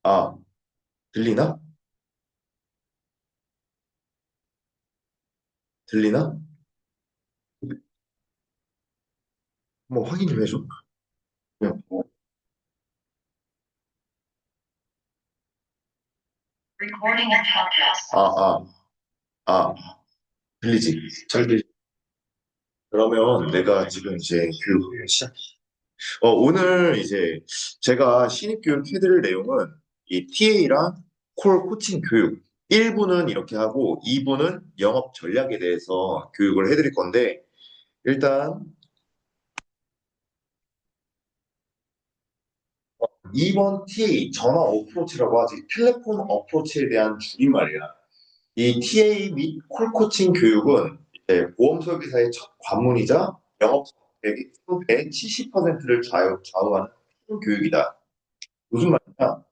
아, 들리나? 들리나? 한번 확인 좀 해줘. 그냥, Recording in progress. 들리지? 잘 들리. 그러면 내가 지금 이제 교육 시작. 오늘 이제 제가 신입 교육 해드릴 내용은 이 TA랑 콜 코칭 교육. 1부는 이렇게 하고 2부는 영업 전략에 대해서 교육을 해드릴 건데, 일단 2번 TA, 전화 어프로치라고 하지, 텔레폰 어프로치에 대한 줄임말이야. 이 TA 및 콜코칭 교육은 이제 보험 설계사의 첫 관문이자 영업 성패의 70%를 좌우하는 핵심 교육이다. 무슨 말이냐?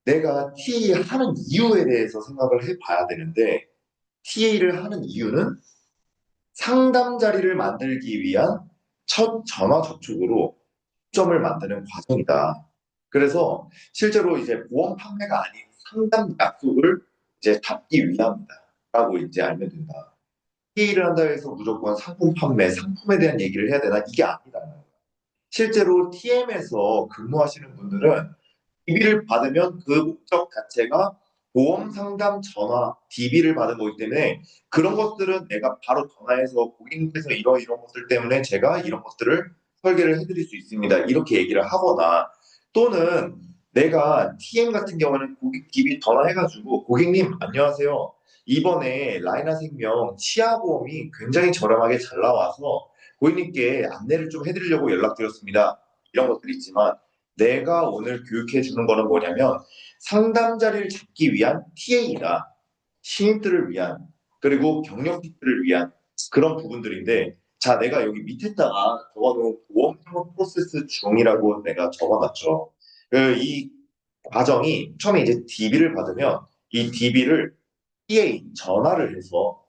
내가 TA 하는 이유에 대해서 생각을 해봐야 되는데, TA를 하는 이유는 상담 자리를 만들기 위한 첫 전화 접촉으로 점을 만드는 과정이다. 그래서 실제로 이제 보험 판매가 아닌 상담 약속을 이제 잡기 위함이다라고 이제 알면 된다. PA를 한다 해서 무조건 상품 판매, 상품에 대한 얘기를 해야 되나? 이게 아니다. 실제로 TM에서 근무하시는 분들은 DB를 받으면 그 목적 자체가 보험 상담 전화 DB를 받은 거기 때문에 그런 것들은 내가 바로 전화해서 고객님께서 이런 것들 때문에 제가 이런 것들을 설계를 해드릴 수 있습니다. 이렇게 얘기를 하거나 또는 내가 TM 같은 경우는 고객 DB 전화해가지고 고객님 안녕하세요. 이번에 라이나생명 치아보험이 굉장히 저렴하게 잘 나와서 고객님께 안내를 좀 해드리려고 연락드렸습니다. 이런 것들이 있지만 내가 오늘 교육해 주는 거는 뭐냐면 상담 자리를 잡기 위한 TA이다. 신입들을 위한 그리고 경력직들을 위한 그런 부분들인데 자 내가 여기 밑에다가 적어놓은 보험 협업 프로세스 중이라고 내가 적어놨죠. 이 과정이 처음에 이제 DB를 받으면 이 DB를 TA 전화를 해서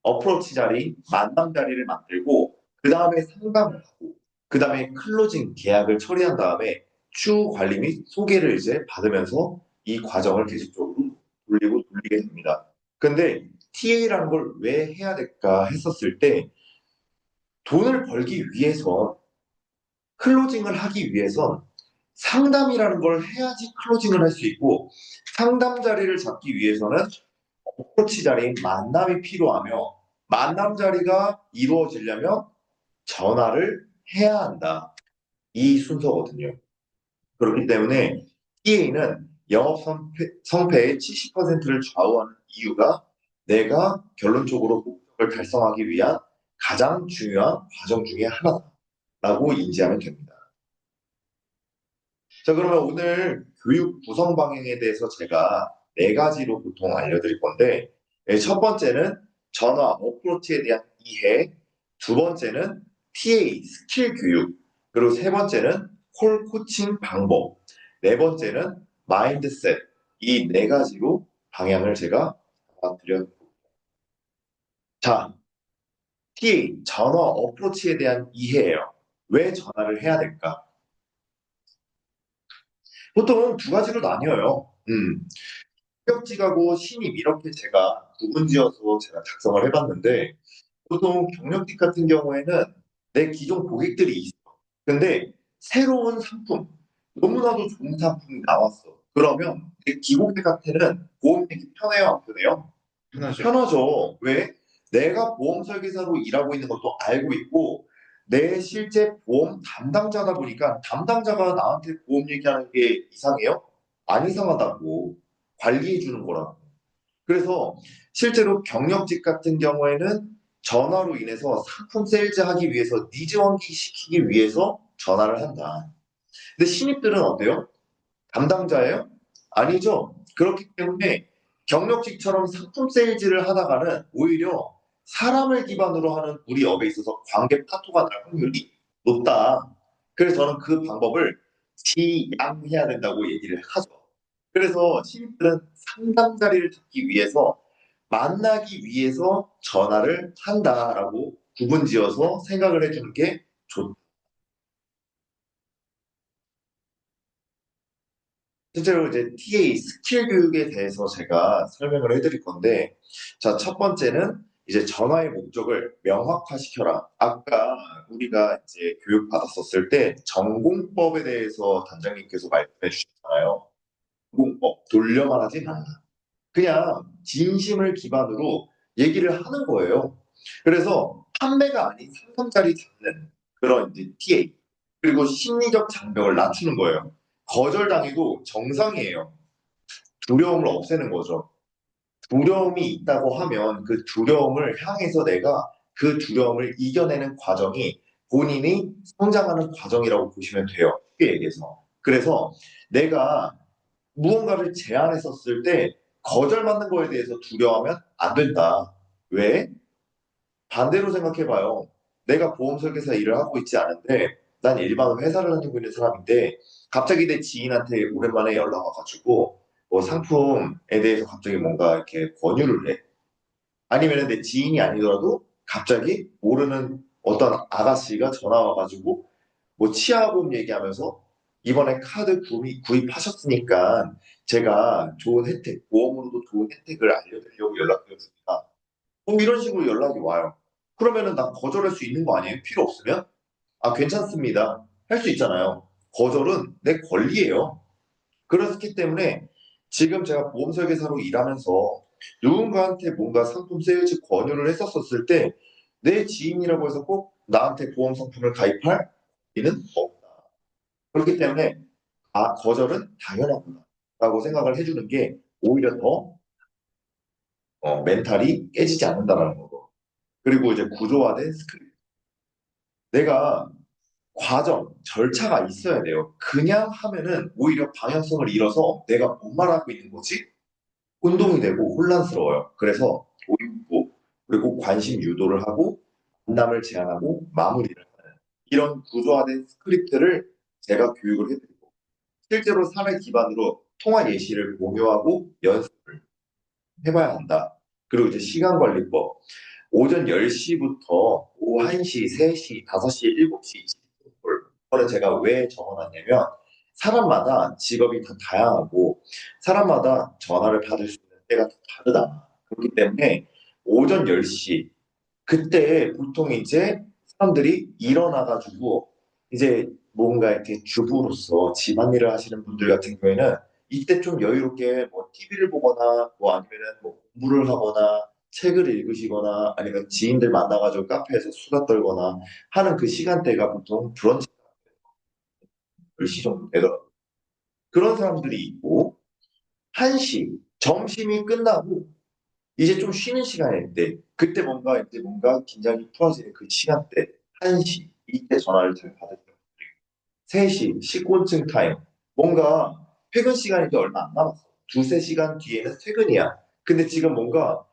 어프로치 자리, 만남 자리를 만들고 그 다음에 상담을 하고 그 다음에 클로징 계약을 처리한 다음에 추후 관리 및 소개를 이제 받으면서 이 과정을 계속적으로 돌리게 됩니다. 근데 TA라는 걸 왜 해야 될까 했었을 때 돈을 벌기 위해서 클로징을 하기 위해선 상담이라는 걸 해야지 클로징을 할 수 있고 상담 자리를 잡기 위해서는 어프로치 자리인 만남이 필요하며 만남 자리가 이루어지려면 전화를 해야 한다. 이 순서거든요. 그렇기 때문에 TA는 영업 성패의 70%를 좌우하는 이유가 내가 결론적으로 목표를 달성하기 위한 가장 중요한 과정 중에 하나다라고 인지하면 됩니다. 자, 그러면 오늘 교육 구성 방향에 대해서 제가 네 가지로 보통 알려드릴 건데, 첫 번째는 전화 어프로치에 대한 이해, 두 번째는 TA 스킬 교육, 그리고 세 번째는 콜 코칭 방법, 네 번째는 마인드셋. 이 네 가지로 방향을 제가 드렸습니다. 자, TA 전화 어프로치에 대한 이해예요. 왜 전화를 해야 될까? 보통 두 가지로 나뉘어요. 경력직하고 신입 이렇게 제가 구분지어서 제가 작성을 해봤는데 보통 경력직 같은 경우에는 내 기존 고객들이 있어. 근데 새로운 상품, 너무나도 좋은 상품이 나왔어. 그러면 내 기고객한테는 보험 내기 편해요, 안 편해요? 편하죠. 편하죠. 왜? 내가 보험 설계사로 일하고 있는 것도 알고 있고 내 실제 보험 담당자다 보니까 담당자가 나한테 보험 얘기하는 게 이상해요? 안 이상하다고 관리해 주는 거라고. 그래서 실제로 경력직 같은 경우에는 전화로 인해서 상품 세일즈 하기 위해서 니즈 환기시키기 위해서 전화를 한다. 근데 신입들은 어때요? 담당자예요? 아니죠. 그렇기 때문에 경력직처럼 상품 세일즈를 하다가는 오히려 사람을 기반으로 하는 우리 업에 있어서 관계 파토가 날 확률이 높다. 그래서 저는 그 방법을 지양해야 된다고 얘기를 하죠. 그래서 신입들은 상담 자리를 잡기 위해서 만나기 위해서 전화를 한다라고 구분지어서 생각을 해주는 게 좋다. 실제로 이제 TA 스킬 교육에 대해서 제가 설명을 해드릴 건데, 자, 첫 번째는 이제 전화의 목적을 명확화시켜라. 아까 우리가 이제 교육 받았었을 때 전공법에 대해서 단장님께서 말씀해 주셨잖아요. 전공법, 돌려 말하지 말라. 그냥 진심을 기반으로 얘기를 하는 거예요. 그래서 판매가 아닌 상담자리 잡는 그런 이제 TA. 그리고 심리적 장벽을 낮추는 거예요. 거절당해도 정상이에요. 두려움을 없애는 거죠. 두려움이 있다고 하면 그 두려움을 향해서 내가 그 두려움을 이겨내는 과정이 본인이 성장하는 과정이라고 보시면 돼요. 쉽게 얘기해서. 그래서 내가 무언가를 제안했었을 때 거절받는 거에 대해서 두려워하면 안 된다. 왜? 반대로 생각해봐요. 내가 보험 설계사 일을 하고 있지 않은데 난 일반 회사를 다니고 있는 사람인데 갑자기 내 지인한테 오랜만에 연락 와가지고 뭐 상품에 대해서 갑자기 뭔가 이렇게 권유를 해. 아니면 내 지인이 아니더라도 갑자기 모르는 어떤 아가씨가 전화 와가지고 뭐 치아보험 얘기하면서 이번에 카드 구입하셨으니까 제가 좋은 혜택, 보험으로도 좋은 혜택을 알려드리려고 연락드렸습니다. 뭐 이런 식으로 연락이 와요. 그러면은 난 거절할 수 있는 거 아니에요? 필요 없으면? 아, 괜찮습니다. 할 수 있잖아요. 거절은 내 권리예요. 그렇기 때문에 지금 제가 보험 설계사로 일하면서 누군가한테 뭔가 상품 세일즈 권유를 했었을 때 내 지인이라고 해서 꼭 나한테 보험 상품을 가입할 리는 없다. 그렇기 때문에 아, 거절은 당연하구나 라고 생각을 해주는 게 오히려 더 멘탈이 깨지지 않는다라는 거고. 그리고 이제 구조화된 스크립트. 내가 과정, 절차가 있어야 돼요. 그냥 하면은 오히려 방향성을 잃어서 내가 뭔 말하고 있는 거지? 혼동이 되고 혼란스러워요. 그래서 도입부, 그리고 관심 유도를 하고 만남을 제안하고 마무리를 하는 이런 구조화된 스크립트를 제가 교육을 해드리고 실제로 사례 기반으로 통화 예시를 공유하고 연습을 해봐야 한다. 그리고 이제 시간관리법. 오전 10시부터 오후 1시, 3시, 5시, 7시, 20분. 이거는 제가 왜 적어놨냐면 사람마다 직업이 다 다양하고 사람마다 전화를 받을 수 있는 때가 다 다르다. 그렇기 때문에 오전 10시 그때 보통 이제 사람들이 일어나가지고 이제 뭔가 이렇게 주부로서 집안일을 하시는 분들 같은 경우에는 이때 좀 여유롭게 뭐 TV를 보거나 뭐 아니면은 뭐 공부를 하거나 책을 읽으시거나 아니면 지인들 만나가지고 카페에서 수다 떨거나 하는 그 시간대가 보통 브런치 10시 정도 되더라고요. 그런 사람들이 있고 1시 점심이 끝나고 이제 좀 쉬는 시간일 때, 그때 뭔가 긴장이 풀어지는 그 시간대, 1시, 이때 전화를 잘 받으세요. 3시, 식곤증 타임. 뭔가 퇴근 시간이 이제 얼마 안 남았어. 두세 시간 뒤에는 퇴근이야. 근데 지금 뭔가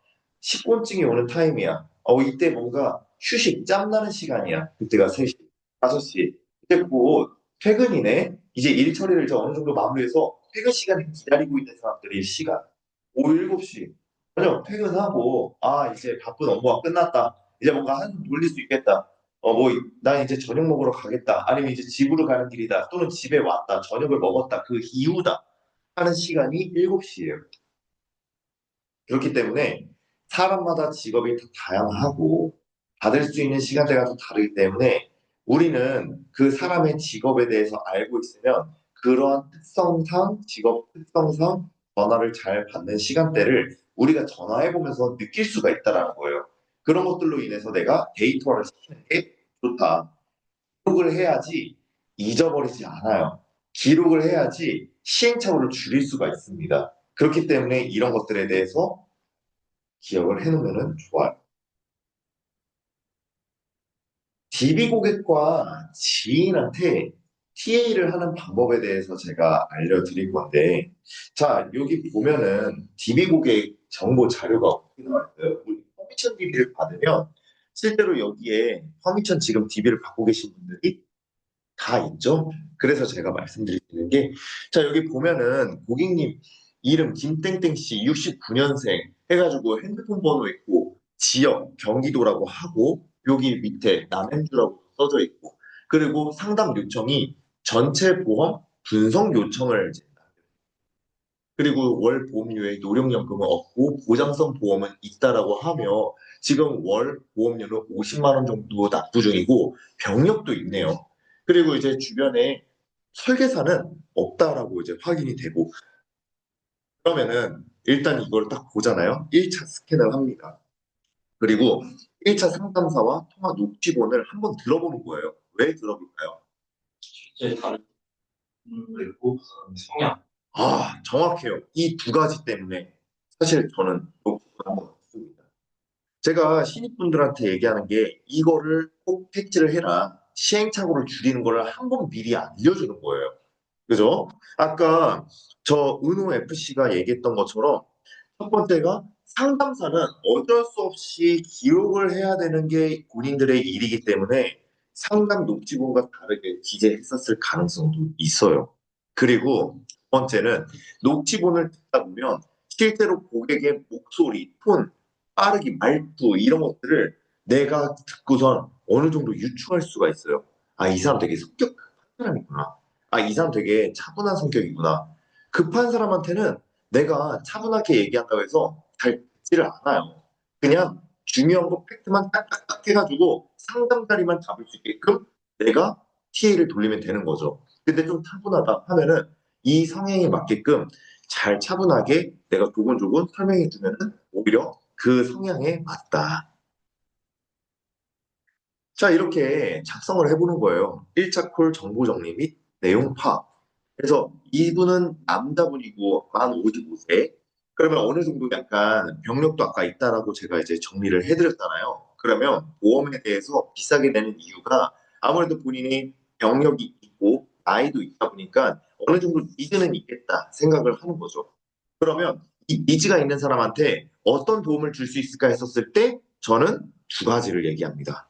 식곤증이 오는 타임이야. 이때 뭔가 휴식, 짬나는 시간이야. 그때가 3시, 5시. 이제 곧 퇴근이네. 이제 일 처리를 이제 어느 정도 마무리해서 퇴근 시간을 기다리고 있는 사람들의 시간. 오후 7시. 저녁 퇴근하고, 아, 이제 바쁜 업무가 끝났다. 이제 뭔가 한숨 돌릴 수 있겠다. 난 이제 저녁 먹으러 가겠다. 아니면 이제 집으로 가는 길이다. 또는 집에 왔다. 저녁을 먹었다. 그 이후다. 하는 시간이 7시예요. 그렇기 때문에 사람마다 직업이 다 다양하고 받을 수 있는 시간대가 또 다르기 때문에 우리는 그 사람의 직업에 대해서 알고 있으면 그러한 특성상, 직업 특성상 전화를 잘 받는 시간대를 우리가 전화해보면서 느낄 수가 있다라는 거예요. 그런 것들로 인해서 내가 데이터화를 시키는 게 좋다. 기록을 해야지 잊어버리지 않아요. 기록을 해야지 시행착오를 줄일 수가 있습니다. 그렇기 때문에 이런 것들에 대해서 기억을 해놓으면 좋아요. DB 고객과 지인한테 TA를 하는 방법에 대해서 제가 알려드릴 건데, 자, 여기 보면은 DB 고객 정보 자료가 어떻게 나와있어요? 우리 퍼미션 DB를 받으면 실제로 여기에 퍼미션 지금 DB를 받고 계신 분들이 다 있죠? 그래서 제가 말씀드리는 게, 자, 여기 보면은 고객님 이름 김땡땡 씨 69년생 해가지고 핸드폰 번호 있고, 지역 경기도라고 하고, 여기 밑에 남행주라고 써져 있고, 그리고 상담 요청이 전체 보험 분석 요청을 이제 그리고 월 보험료에 노령연금은 없고 보장성 보험은 있다라고 하며 지금 월 보험료는 50만 원 정도 납부 중이고 병력도 있네요. 그리고 이제 주변에 설계사는 없다라고 이제 확인이 되고 그러면은 일단 이걸 딱 보잖아요. 1차 스캔을 합니다. 그리고 1차 상담사와 통화 녹취본을 한번 들어보는 거예요. 왜 들어볼까요? 실제 다른 그리고 성향. 아, 정확해요. 이 두 가지 때문에 사실 저는 녹취본 한번 듣습니다. 제가 신입분들한테 얘기하는 게 이거를 꼭 택지를 해라. 시행착오를 줄이는 거를 한 번 미리 알려주는 거예요. 그죠? 아까 저 은호 FC가 얘기했던 것처럼 첫 번째가 상담사는 어쩔 수 없이 기록을 해야 되는 게 본인들의 일이기 때문에 상담 녹취본과 다르게 기재했었을 가능성도 있어요. 그리고 두 번째는 녹취본을 듣다 보면 실제로 고객의 목소리, 톤, 빠르기, 말투 이런 것들을 내가 듣고선 어느 정도 유추할 수가 있어요. 아, 이 사람 되게 성격 급한 사람이구나. 아, 이 사람 되게 차분한 성격이구나. 급한 사람한테는 내가 차분하게 얘기한다고 해서 잘 듣지를 않아요. 그냥 중요한 거 팩트만 딱딱딱 해가지고 상담자리만 잡을 수 있게끔 내가 TA를 돌리면 되는 거죠. 근데 좀 차분하다 하면은 이 성향에 맞게끔 잘 차분하게 내가 조곤조곤 설명해 주면은 오히려 그 성향에 맞다. 자, 이렇게 작성을 해보는 거예요. 1차 콜 정보 정리 및 내용 파악. 그래서 이분은 남자분이고 만 55세. 그러면 어느 정도 약간 병력도 아까 있다라고 제가 이제 정리를 해드렸잖아요. 그러면 보험에 대해서 비싸게 내는 이유가 아무래도 본인이 병력이 있고 나이도 있다 보니까 어느 정도 니즈는 있겠다 생각을 하는 거죠. 그러면 이 니즈가 있는 사람한테 어떤 도움을 줄 수 있을까 했었을 때 저는 두 가지를 얘기합니다.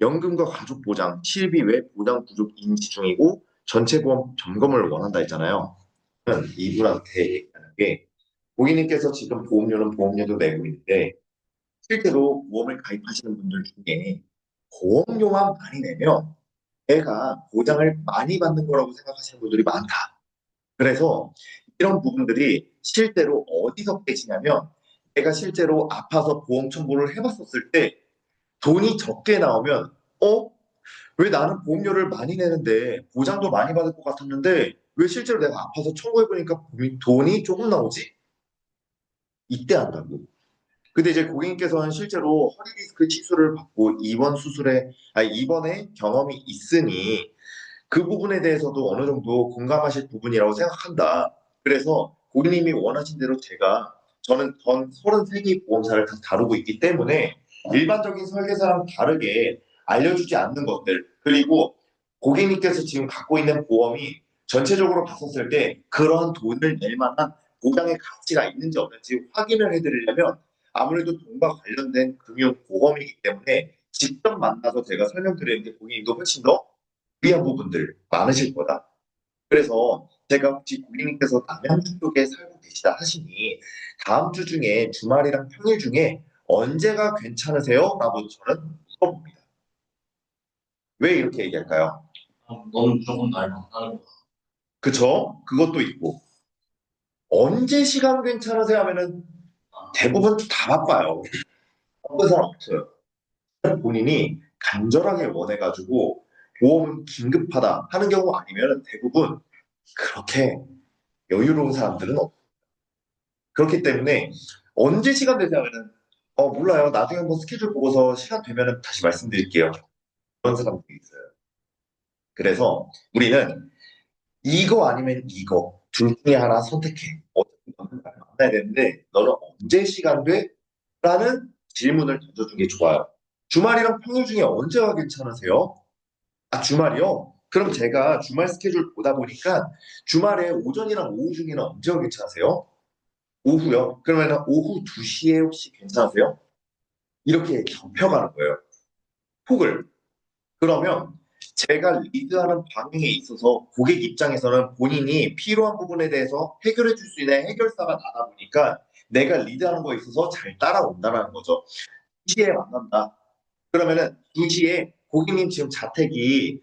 연금과 가족 보장, 실비 외 보장 부족 인지 중이고 전체 보험 점검을 원한다 했잖아요. 저는 이분한테 얘기하는 게 고객님께서 지금 보험료는 보험료도 내고 있는데 실제로 보험을 가입하시는 분들 중에 보험료만 많이 내면 내가 보장을 많이 받는 거라고 생각하시는 분들이 많다. 그래서 이런 부분들이 실제로 어디서 깨지냐면 내가 실제로 아파서 보험 청구를 해봤었을 때 돈이 적게 나오면 왜 나는 보험료를 많이 내는데 보장도 많이 받을 것 같았는데 왜 실제로 내가 아파서 청구해보니까 돈이 조금 나오지? 이때 한다고. 근데 이제 고객님께서는 실제로 허리 디스크 치수를 받고 입원에 경험이 있으니 그 부분에 대해서도 어느 정도 공감하실 부분이라고 생각한다. 그래서 고객님이 원하신 대로 저는 전 33개 보험사를 다 다루고 있기 때문에 일반적인 설계사랑 다르게 알려주지 않는 것들, 그리고 고객님께서 지금 갖고 있는 보험이 전체적으로 봤었을 때 그러한 돈을 낼 만한 보장의 가치가 있는지 없는지 확인을 해드리려면 아무래도 돈과 관련된 금융보험이기 때문에 직접 만나서 제가 설명드리는 게 고객님도 훨씬 더 유리한 부분들 많으실 거다. 그래서 제가 혹시 고객님께서 남양주 쪽에 살고 계시다 하시니 다음 주 중에 주말이랑 평일 중에 언제가 괜찮으세요? 라고 저는 물어봅니다. 왜 이렇게 얘기할까요? 너는 무조건 날 만나는 거. 그쵸? 그것도 있고. 언제 시간 괜찮으세요? 하면은 대부분 다 바빠요. 어떤 사람 없어요. 본인이 간절하게 원해가지고 보험은 긴급하다 하는 경우 아니면 대부분 그렇게 여유로운 사람들은 없어요. 그렇기 때문에 언제 시간 되냐면은 몰라요. 나중에 한번 스케줄 보고서 시간 되면은 다시 말씀드릴게요. 그런 사람들이 있어요. 그래서 우리는 이거 아니면 이거 둘 중에 하나 선택해. 어차피 너는 나를 만나야 되는데 너는 언제 시간 돼? 라는 질문을 던져준 게 좋아요. 주말이랑 평일 중에 언제가 괜찮으세요? 아, 주말이요? 그럼 제가 주말 스케줄 보다 보니까 주말에 오전이랑 오후 중에는 언제가 괜찮으세요? 오후요? 그러면 오후 2시에 혹시 괜찮으세요? 이렇게 좁혀가는 거예요. 폭을. 그러면 제가 리드하는 방향에 있어서 고객 입장에서는 본인이 필요한 부분에 대해서 해결해 줄 수 있는 해결사가 나다 보니까 내가 리드하는 거에 있어서 잘 따라온다는 거죠. 2시에 만난다. 그러면은 2시에 고객님 지금 자택이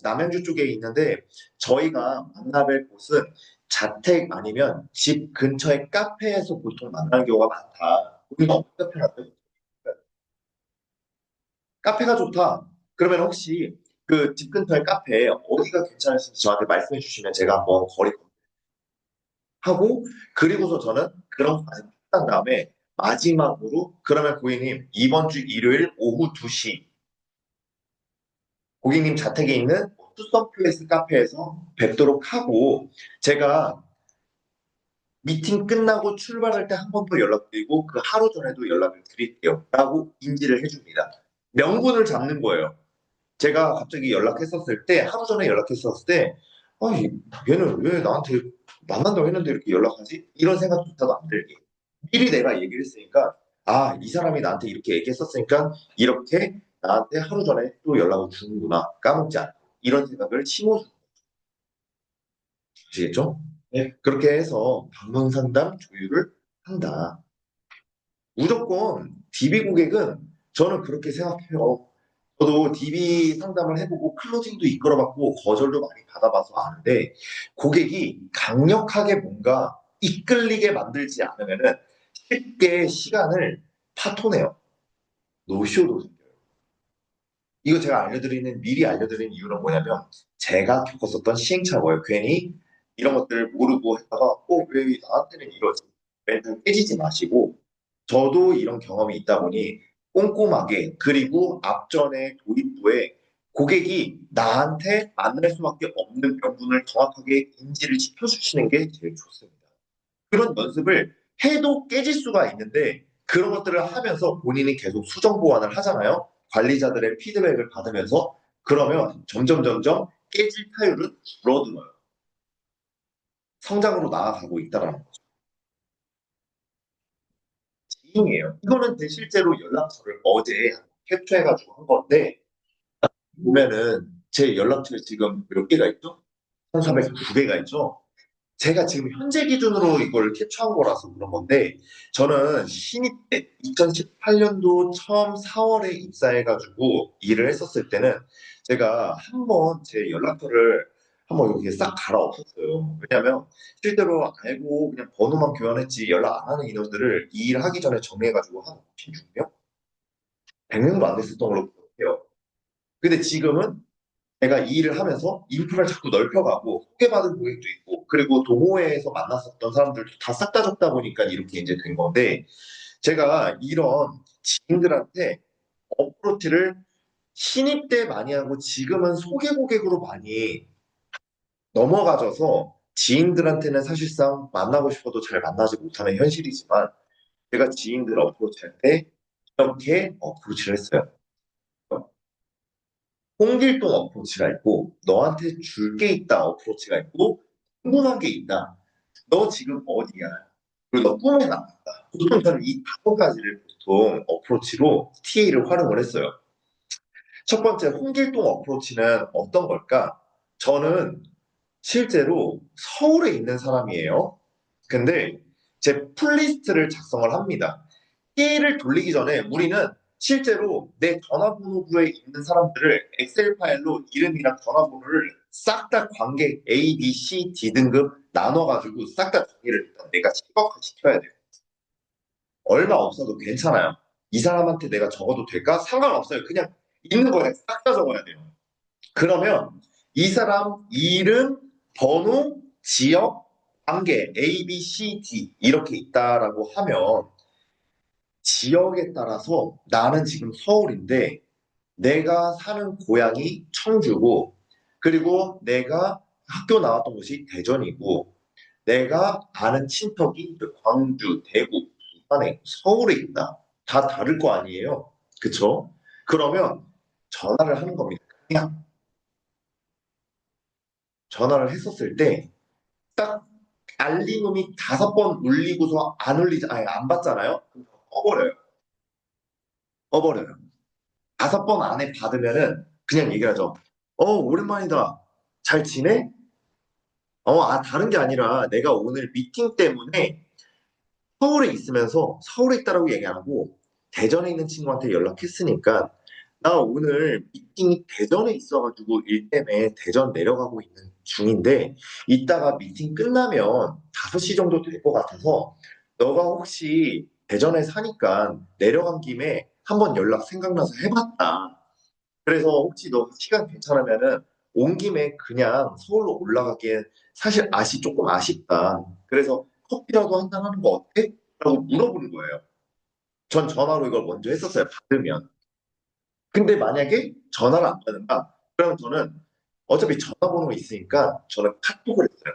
남양주 쪽에 있는데 저희가 만나뵐 곳은 자택 아니면 집 근처의 카페에서 보통 만나는 경우가 많다. 우리가 어떤 카페라고요? 카페가 좋다. 그러면 혹시 그 집 근처의 카페 어디가 괜찮으신지 저한테 말씀해 주시면 제가 한번 거리 하고 그리고서 저는 그런 거까지 한 다음에 마지막으로 그러면 고객님 이번 주 일요일 오후 2시 고객님 자택에 있는 투썸 플레이스 카페에서 뵙도록 하고 제가 미팅 끝나고 출발할 때 한 번 더 연락드리고 그 하루 전에도 연락을 드릴게요. 라고 인지를 해줍니다. 명분을 잡는 거예요. 제가 갑자기 연락했었을 때, 하루 전에 연락했었을 때, 얘는 왜 나한테 만난다고 했는데 이렇게 연락하지? 이런 생각조차도 안 들게. 미리 내가 얘기를 했으니까, 이 사람이 나한테 이렇게 얘기했었으니까, 이렇게 나한테 하루 전에 또 연락을 주는구나. 까먹지 않고. 이런 생각을 심어주시겠죠? 네. 그렇게 해서 방문 상담 조율을 한다. 무조건 DB 고객은 저는 그렇게 생각해요. 저도 DB 상담을 해보고 클로징도 이끌어봤고 거절도 많이 받아봐서 아는데 고객이 강력하게 뭔가 이끌리게 만들지 않으면은 쉽게 시간을 파토내요. 노쇼도 생겨요. 이거 제가 미리 알려드리는 이유는 뭐냐면 제가 겪었었던 시행착오예요. 괜히 이런 것들을 모르고 했다가 왜 나한테는 이러지? 멘탈 깨지지 마시고 저도 이런 경험이 있다 보니 꼼꼼하게 그리고 앞전에 도입부에 고객이 나한테 만날 수밖에 없는 부분을 정확하게 인지를 시켜주시는 게 제일 좋습니다. 그런 연습을 해도 깨질 수가 있는데 그런 것들을 하면서 본인이 계속 수정 보완을 하잖아요. 관리자들의 피드백을 받으면서 그러면 점점 깨질 타율은 줄어들어요. 성장으로 나아가고 있다는 거죠. 지인이에요. 이거는 제 실제로 연락처를 어제 캡처해가지고 한 건데 보면은 제 연락처에 지금 몇 개가 있죠? 1,409개가 있죠? 제가 지금 현재 기준으로 이걸 캡처한 거라서 그런 건데, 저는 신입 때 2018년도 처음 4월에 입사해가지고 일을 했었을 때는 제가 한번 제 연락처를 한번 이렇게 싹 갈아엎었어요. 왜냐면 실제로 알고 그냥 번호만 교환했지 연락 안 하는 인원들을 이 일 하기 전에 정리해가지고 한 16명? 100명도 안 됐었던 걸로 기억해요. 근데 지금은 제가 이 일을 하면서 인프라를 자꾸 넓혀가고 소개받은 고객도 있고 그리고 동호회에서 만났었던 사람들도 다 싹 다 적다 보니까 이렇게 이제 된 건데 제가 이런 지인들한테 어프로치를 신입 때 많이 하고 지금은 소개 고객으로 많이 넘어가져서 지인들한테는 사실상 만나고 싶어도 잘 만나지 못하는 현실이지만 제가 지인들 어프로치 할 때 이렇게 어프로치를 했어요. 홍길동 어프로치가 있고 너한테 줄 게 있다 어프로치가 있고 궁금한 게 있다. 너 지금 어디야? 그리고 너 꿈에 나왔다. 보통 저는 이 다섯 가지를 보통 어프로치로 TA를 활용을 했어요. 첫 번째 홍길동 어프로치는 어떤 걸까? 저는 실제로 서울에 있는 사람이에요. 근데 제 풀리스트를 작성을 합니다. 피해를 돌리기 전에 우리는 실제로 내 전화번호부에 있는 사람들을 엑셀 파일로 이름이랑 전화번호를 싹 다 관계 A, B, C, D 등급 나눠가지고 싹 다 정리를 일단 내가 시켜야 돼요. 얼마 없어도 괜찮아요. 이 사람한테 내가 적어도 될까? 상관없어요. 그냥 있는 거에 싹 다 적어야 돼요. 그러면 이 사람 이름, 번호, 지역, 관계 A, B, C, D 이렇게 있다라고 하면 지역에 따라서 나는 지금 서울인데 내가 사는 고향이 청주고 그리고 내가 학교 나왔던 곳이 대전이고 내가 아는 친척이 광주, 대구, 부산에 서울에 있다. 다 다를 거 아니에요. 그쵸? 그러면 전화를 하는 겁니다. 그냥 전화를 했었을 때 딱 알림음이 5번 울리고서 안 울리지, 아니 안 받잖아요? 그럼 꺼버려요. 꺼버려요. 5번 안에 받으면은 그냥 얘기를 하죠. 오랜만이다. 잘 지내? 다른 게 아니라 내가 오늘 미팅 때문에 서울에 있으면서 서울에 있다라고 얘기 안 하고 대전에 있는 친구한테 연락했으니까 나 오늘 미팅이 대전에 있어가지고 일 때문에 대전 내려가고 있는 중인데, 이따가 미팅 끝나면 5시 정도 될 것 같아서, 너가 혹시 대전에 사니까 내려간 김에 한번 연락 생각나서 해봤다. 그래서 혹시 너 시간 괜찮으면은 온 김에 그냥 서울로 올라가기엔 사실 조금 아쉽다. 그래서 커피라도 한잔 하는 거 어때? 라고 물어보는 거예요. 전 전화로 이걸 먼저 했었어요. 받으면. 근데 만약에 전화를 안 받는다? 그러면 저는 어차피 전화번호 있으니까 저는 카톡을 했어요.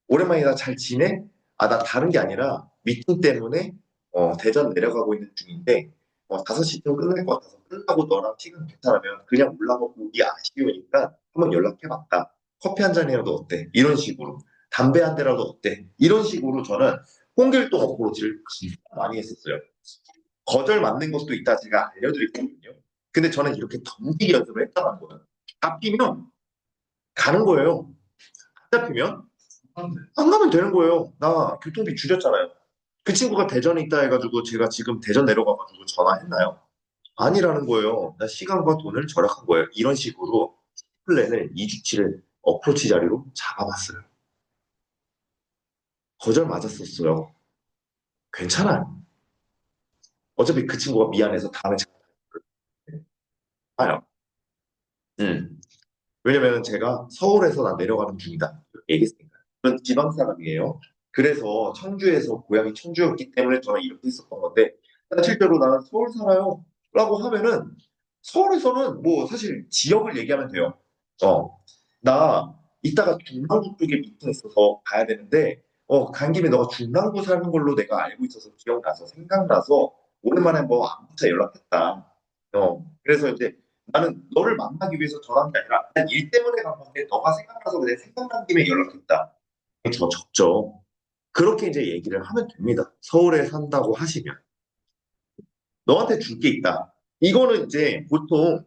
오랜만이다, 잘 지내? 아, 나 다른 게 아니라 미팅 때문에 대전 내려가고 있는 중인데 5시쯤 끝날 것 같아서 끝나고 너랑 시간 괜찮으면 그냥 올라가고 이 아쉬우니까 한번 연락해봤다. 커피 한 잔이라도 어때? 이런 식으로. 담배 한 대라도 어때? 이런 식으로 저는 홍길동 어프로치를 진짜 많이 했었어요. 거절 맞는 것도 있다 제가 알려드렸거든요. 근데 저는 이렇게 던지기 연습을 했다는 거예요. 잡히면 가는 거예요. 안 잡히면 안 가면 되는 거예요. 나 교통비 줄였잖아요. 그 친구가 대전에 있다 해가지고 제가 지금 대전 내려가가지고 전화했나요? 아니라는 거예요. 나 시간과 돈을 절약한 거예요. 이런 식으로 플랜을 2주치를 어프로치 자리로 잡아봤어요. 거절 맞았었어요. 괜찮아요. 어차피 그 친구가 미안해서 다음에 전화해요. 음. 왜냐면 제가 서울에서 나 내려가는 중이다. 이렇게 얘기했으니까. 저는 지방 사람이에요. 그래서 청주에서 고향이 청주였기 때문에 저는 이렇게 했었던 건데, 실제로 나는 서울 살아요. 라고 하면은, 서울에서는 뭐 사실 지역을 얘기하면 돼요. 나 이따가 중랑구 쪽에 미팅 있어서 가야 되는데, 간 김에 너가 중랑구 사는 걸로 내가 알고 있어서 기억나서 생각나서 오랜만에 뭐 안부차 연락했다. 그래서 이제 나는 너를 만나기 위해서 전화한 게 아니라 난 일 때문에 간 건데 너가 생각나서 그래 생각난 김에 연락했다. 저 적죠. 그렇게 이제 얘기를 하면 됩니다. 서울에 산다고 하시면 너한테 줄 게 있다. 이거는 이제 보통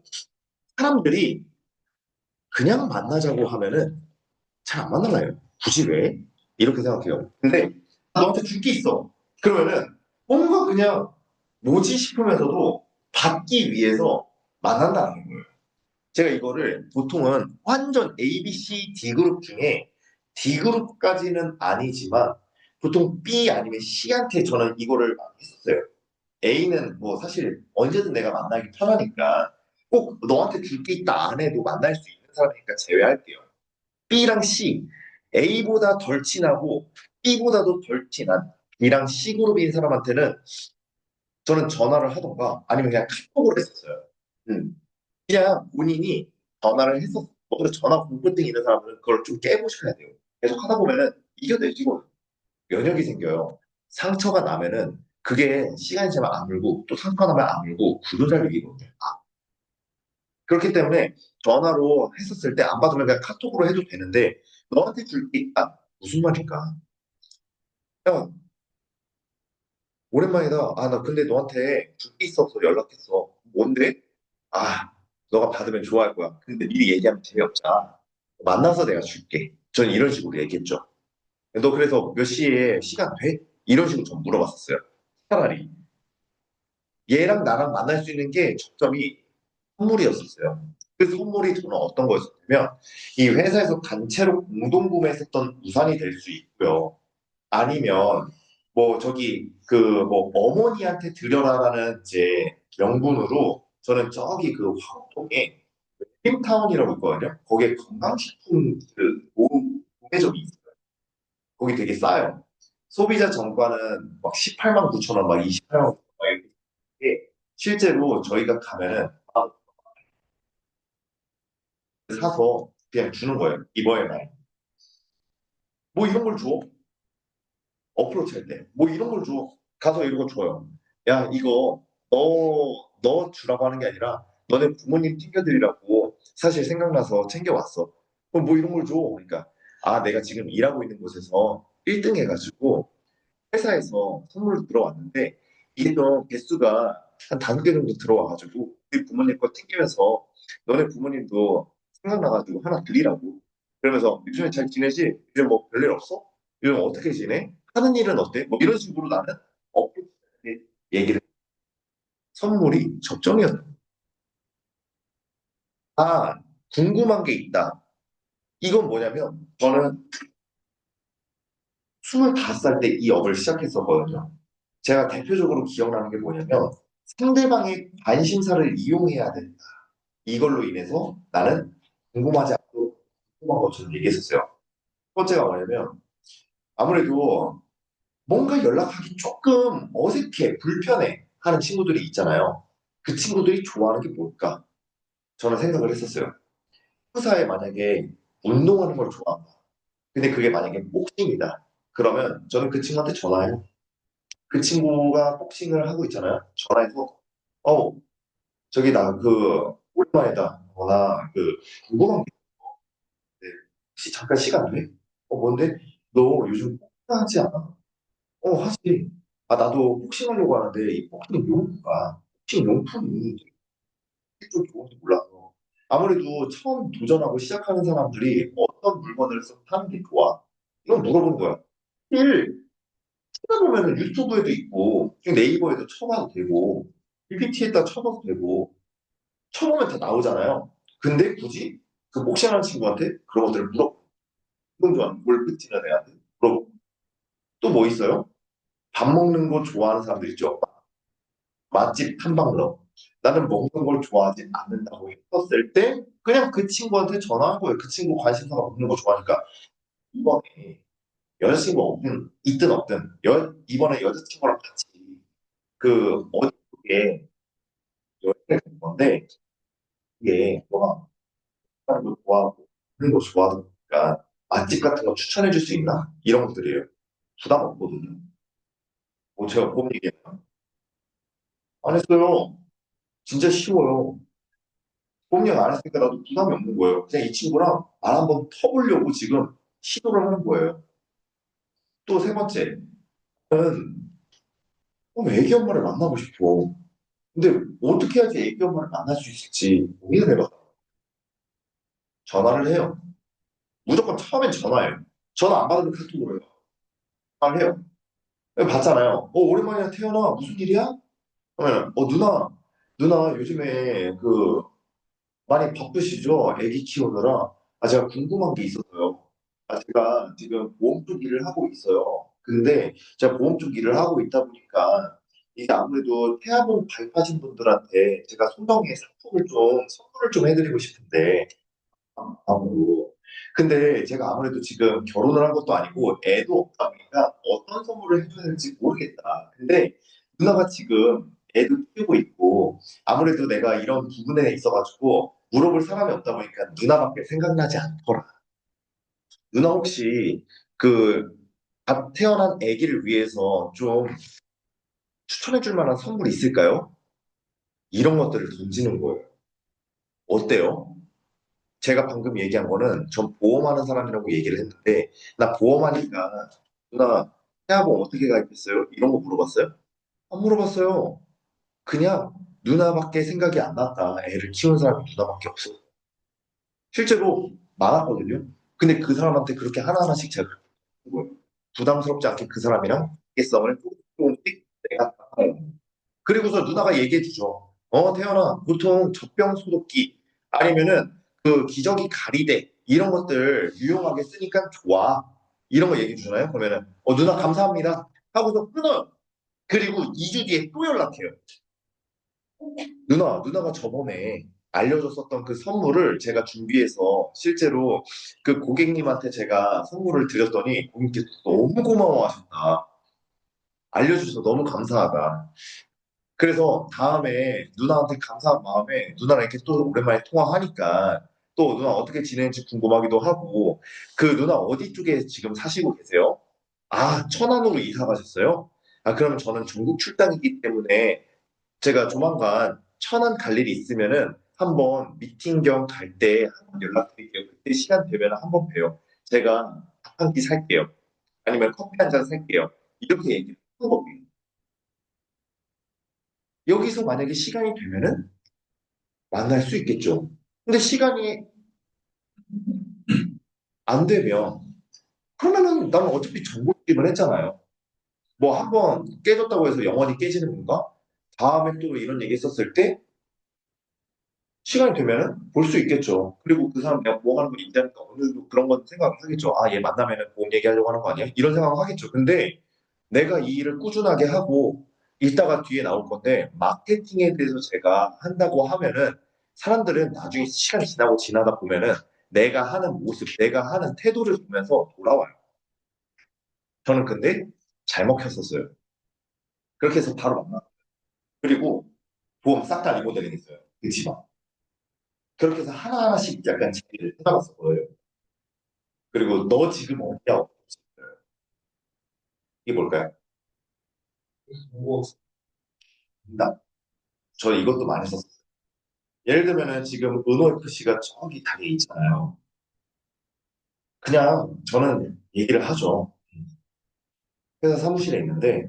사람들이 그냥 만나자고 하면은 잘 안 만나나요? 굳이 왜? 이렇게 생각해요. 근데 너한테 줄 게 있어. 그러면은 뭔가 그냥 뭐지 싶으면서도 받기 위해서 만난다는 거예요. 제가 이거를 보통은 완전 A, B, C, D 그룹 중에 D 그룹까지는 아니지만 보통 B 아니면 C한테 저는 이거를 많이 했었어요. A는 뭐 사실 언제든 내가 만나기 편하니까 꼭 너한테 줄 게 있다 안 해도 만날 수 있는 사람이니까 제외할게요. B랑 C, A보다 덜 친하고 B보다도 덜 친한 B랑 C 그룹인 사람한테는 저는 전화를 하던가 아니면 그냥 카톡을 했었어요. 음. 그냥 본인이 전화를 했었어. 그래서 전화 공포증 있는 사람들은 그걸 좀 깨보셔야 돼요. 계속 하다 보면은 이겨내지고 면역이 생겨요. 상처가 나면은 그게 시간이 지나면 안 물고 또 상처가 나면 안 물고 굳어살리거든요. 그렇기 때문에 전화로 했었을 때 안 받으면 그냥 카톡으로 해도 되는데 너한테 줄 게 있다. 무슨 말일까? 야, 오랜만이다. 아, 나 근데 너한테 줄 게 있어서 연락했어. 뭔데? 아, 너가 받으면 좋아할 거야. 근데 미리 얘기하면 재미없잖아. 만나서 내가 줄게. 전 이런 식으로 얘기했죠. 너 그래서 몇 시에 시간 돼? 이런 식으로 전 물어봤었어요. 차라리. 얘랑 나랑 만날 수 있는 게 접점이 선물이었었어요. 그 선물이 저는 어떤 거였냐면, 이 회사에서 단체로 공동 구매했었던 우산이 될 수 있고요. 아니면, 뭐, 저기, 그, 뭐, 어머니한테 드려라라는 이제 명분으로 저는 저기 그 화곡동에 림타운이라고 있거든요. 거기에 건강식품 그 구매점이 있어요. 거기 되게 싸요. 소비자 정가는 막 18만 9천 원, 막 28만 9천 원 이렇게 실제로 저희가 가면은 사서 그냥 주는 거예요. 이번에만. 뭐 이런 걸 줘. 어프로치 할 때. 뭐 이런 걸 줘. 가서 이런 거 줘요. 야, 이거 너 주라고 하는 게 아니라 너네 부모님 챙겨드리라고 사실 생각나서 챙겨왔어. 그럼 뭐 이런 걸 줘. 그러니까 아, 내가 지금 일하고 있는 곳에서 1등 해가지고 회사에서 선물로 들어왔는데 이게 좀 개수가 한 5개 정도 들어와가지고 우리 부모님 거 챙기면서 너네 부모님도 생각나가지고 하나 드리라고. 그러면서 요즘에 잘 지내지? 요즘 뭐 별일 없어? 요즘 어떻게 지내? 하는 일은 어때? 뭐 이런 식으로 나는 어 얘기를 선물이 접종이었다. 아, 궁금한 게 있다. 이건 뭐냐면, 저는 25살 때 이 업을 시작했었거든요. 제가 대표적으로 기억나는 게 뭐냐면, 상대방의 관심사를 이용해야 된다. 이걸로 인해서 나는 궁금하지 않고 궁금한 것처럼 얘기했었어요. 첫 번째가 뭐냐면, 아무래도 뭔가 연락하기 조금 어색해, 불편해 하는 친구들이 있잖아요. 그 친구들이 좋아하는 게 뭘까? 저는 생각을 했었어요. 회사에 만약에 운동하는 걸 좋아한다. 근데 그게 만약에 복싱이다. 그러면 저는 그 친구한테 전화해요. 그 친구가 복싱을 하고 있잖아요. 전화해서, 어, 저기 나 그, 오랜만이다. 나 그, 궁금한 게 있는데, 혹시 잠깐 시간 돼? 뭔데? 너 요즘 복싱 하지 않아? 하지. 아, 나도 복싱하려고 하는데, 이 복싱 용품이 좀 좋은지 몰라서. 아무래도 처음 도전하고 시작하는 사람들이 어떤 물건을 써서 하는 게 좋아? 이건 물어보는 거야. 1. 찾아보면 유튜브에도 있고, 네이버에도 쳐봐도 되고, PPT에다 쳐봐도 되고, 쳐보면 다 나오잖아요. 근데 굳이 그 복싱하는 친구한테 그런 것들을 물어보. 운동 좋아하는 골프치는 애한테 물어보고. 또 뭐 있어요? 밥 먹는 거 좋아하는 사람들 있죠. 맛집 탐방러. 나는 먹는 걸 좋아하지 않는다고 했었을 때 그냥 그 친구한테 전화한 거예요. 그 친구 관심사가 먹는 거 좋아하니까 이번에 여자친구 없든 있든 없든 이번에 여자친구랑 같이 그 어디 쪽에 여행을 간 건데 이게 너가 하는 거 좋아하고 먹는 거 좋아하다 보니까 맛집 같은 거 추천해 줄 수 있나? 이런 것들이에요. 부담 없거든요. 뭐 제가 본 얘기 안 했어요. 진짜 쉬워요. 꼼짝 안 했으니까 나도 부담이 없는 거예요. 그냥 이 친구랑 말 한번 터보려고 지금 시도를 하는 거예요. 또 세 번째는 애기 엄마를 만나고 싶어. 근데 어떻게 해야지 애기 엄마를 만날 수 있을지 고민을 해봐. 전화를 해요. 무조건 처음엔 전화해요. 전화 안 받으면 카톡으로 해요. 전화를 해요. 받잖아요. 오랜만이야 태연아 무슨 일이야? 그러면 누나 요즘에 그 많이 바쁘시죠? 애기 키우느라. 제가 궁금한 게 있어서요. 제가 지금 보험 쪽 일을 하고 있어요. 근데 제가 보험 쪽 일을 하고 있다 보니까 이게 아무래도 태아보험 가입하신 분들한테 제가 소정의 상품을 좀 선물을 좀 해드리고 싶은데 아무로. 근데 제가 아무래도 지금 결혼을 한 것도 아니고 애도 없다 보니까 어떤 선물을 해줘야 될지 모르겠다. 근데 누나가 지금 애도 키우고 있고 아무래도 내가 이런 부분에 있어가지고 물어볼 사람이 없다 보니까 누나밖에 생각나지 않더라. 누나 혹시 그 갓 태어난 아기를 위해서 좀 추천해줄 만한 선물이 있을까요? 이런 것들을 던지는 거예요. 어때요? 제가 방금 얘기한 거는 전 보험하는 사람이라고 얘기를 했는데 나 보험하니까 누나 태아보험 어떻게 가입했어요? 이런 거 물어봤어요? 안 물어봤어요. 그냥 누나밖에 생각이 안 났다. 애를 키운 사람이 누나밖에 없어. 실제로 많았거든요. 근데 그 사람한테 그렇게 하나하나씩 제가 그렇게 거예요. 부담스럽지 않게 그 사람이랑 관계성을 조금씩 내가 쌓아요. 그리고서 누나가 얘기해 주죠. 태연아, 보통 젖병 소독기 아니면은 그 기저귀 가리대 이런 것들 유용하게 쓰니까 좋아. 이런 거 얘기해 주잖아요. 그러면은 누나 감사합니다 하고서 끊어요. 그리고 2주 뒤에 또 연락해요. 누나가 저번에 알려줬었던 그 선물을 제가 준비해서 실제로 그 고객님한테 제가 선물을 드렸더니 고객님께서 너무 고마워하셨다. 알려주셔서 너무 감사하다. 그래서 다음에 누나한테 감사한 마음에 누나랑 이렇게 또 오랜만에 통화하니까 또 누나 어떻게 지내는지 궁금하기도 하고 그 누나 어디 쪽에 지금 사시고 계세요? 천안으로 이사 가셨어요? 그러면 저는 전국 출장이기 때문에 제가 조만간 천안 갈 일이 있으면은 한번 미팅 겸 갈 때 한번 연락드릴게요. 그때 시간 되면 한번 봬요. 제가 밥 한 끼 살게요. 아니면 커피 한 잔 살게요. 이렇게 얘기를 하는 거예요. 여기서 만약에 시간이 되면은 만날 수 있겠죠. 근데 시간이 안 되면 그러면은 나는 어차피 정보 게임을 했잖아요. 뭐 한번 깨졌다고 해서 영원히 깨지는 건가? 다음에 또 이런 얘기 했었을 때 시간이 되면은 볼 수 있겠죠. 그리고 그 사람 내가 뭐 하는 거 인지하니까 어느 정도 그런 건 생각을 하겠죠. 아, 얘 만나면은 보험 얘기하려고 하는 거 아니야? 이런 생각을 하겠죠. 근데 내가 이 일을 꾸준하게 하고 이따가 뒤에 나올 건데 마케팅에 대해서 제가 한다고 하면은 사람들은 나중에 시간이 지나고 지나다 보면은 내가 하는 모습, 내가 하는 태도를 보면서 돌아와요. 저는 근데 잘 먹혔었어요. 그렇게 해서 바로 만나. 그리고 보험 싹 다 리모델링 했어요. 그 집안. 그렇게 해서 하나하나씩 약간 재미를 찾아봤었거든요. 그리고 너 지금 어디야? 이게 뭘까요? 뭐, 정답. 저 이것도 많이 썼어요. 예를 들면은 지금 은호FC가 저기 다리에 있잖아요. 그냥 저는 얘기를 하죠. 회사 사무실에 있는데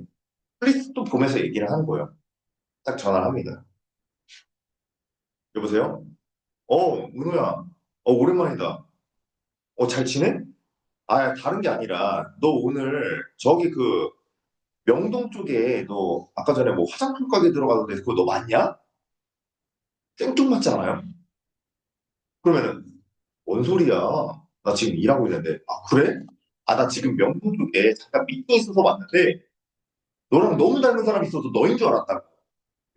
플리스도 보면서 얘기를 하는 거예요. 딱 전화를 합니다. 여보세요? 은호야. 오랜만이다. 잘 지내? 아, 다른 게 아니라 너 오늘 저기 그 명동 쪽에 너 아까 전에 뭐 화장품 가게 들어가던데 그거 너 맞냐? 생뚱맞지 않아요? 그러면은 뭔 소리야? 나 지금 일하고 있는데. 아, 그래? 아, 나 지금 명동 쪽에 잠깐 미팅 있어서 왔는데 너랑 너무 닮은 사람이 있어서 너인 줄 알았다.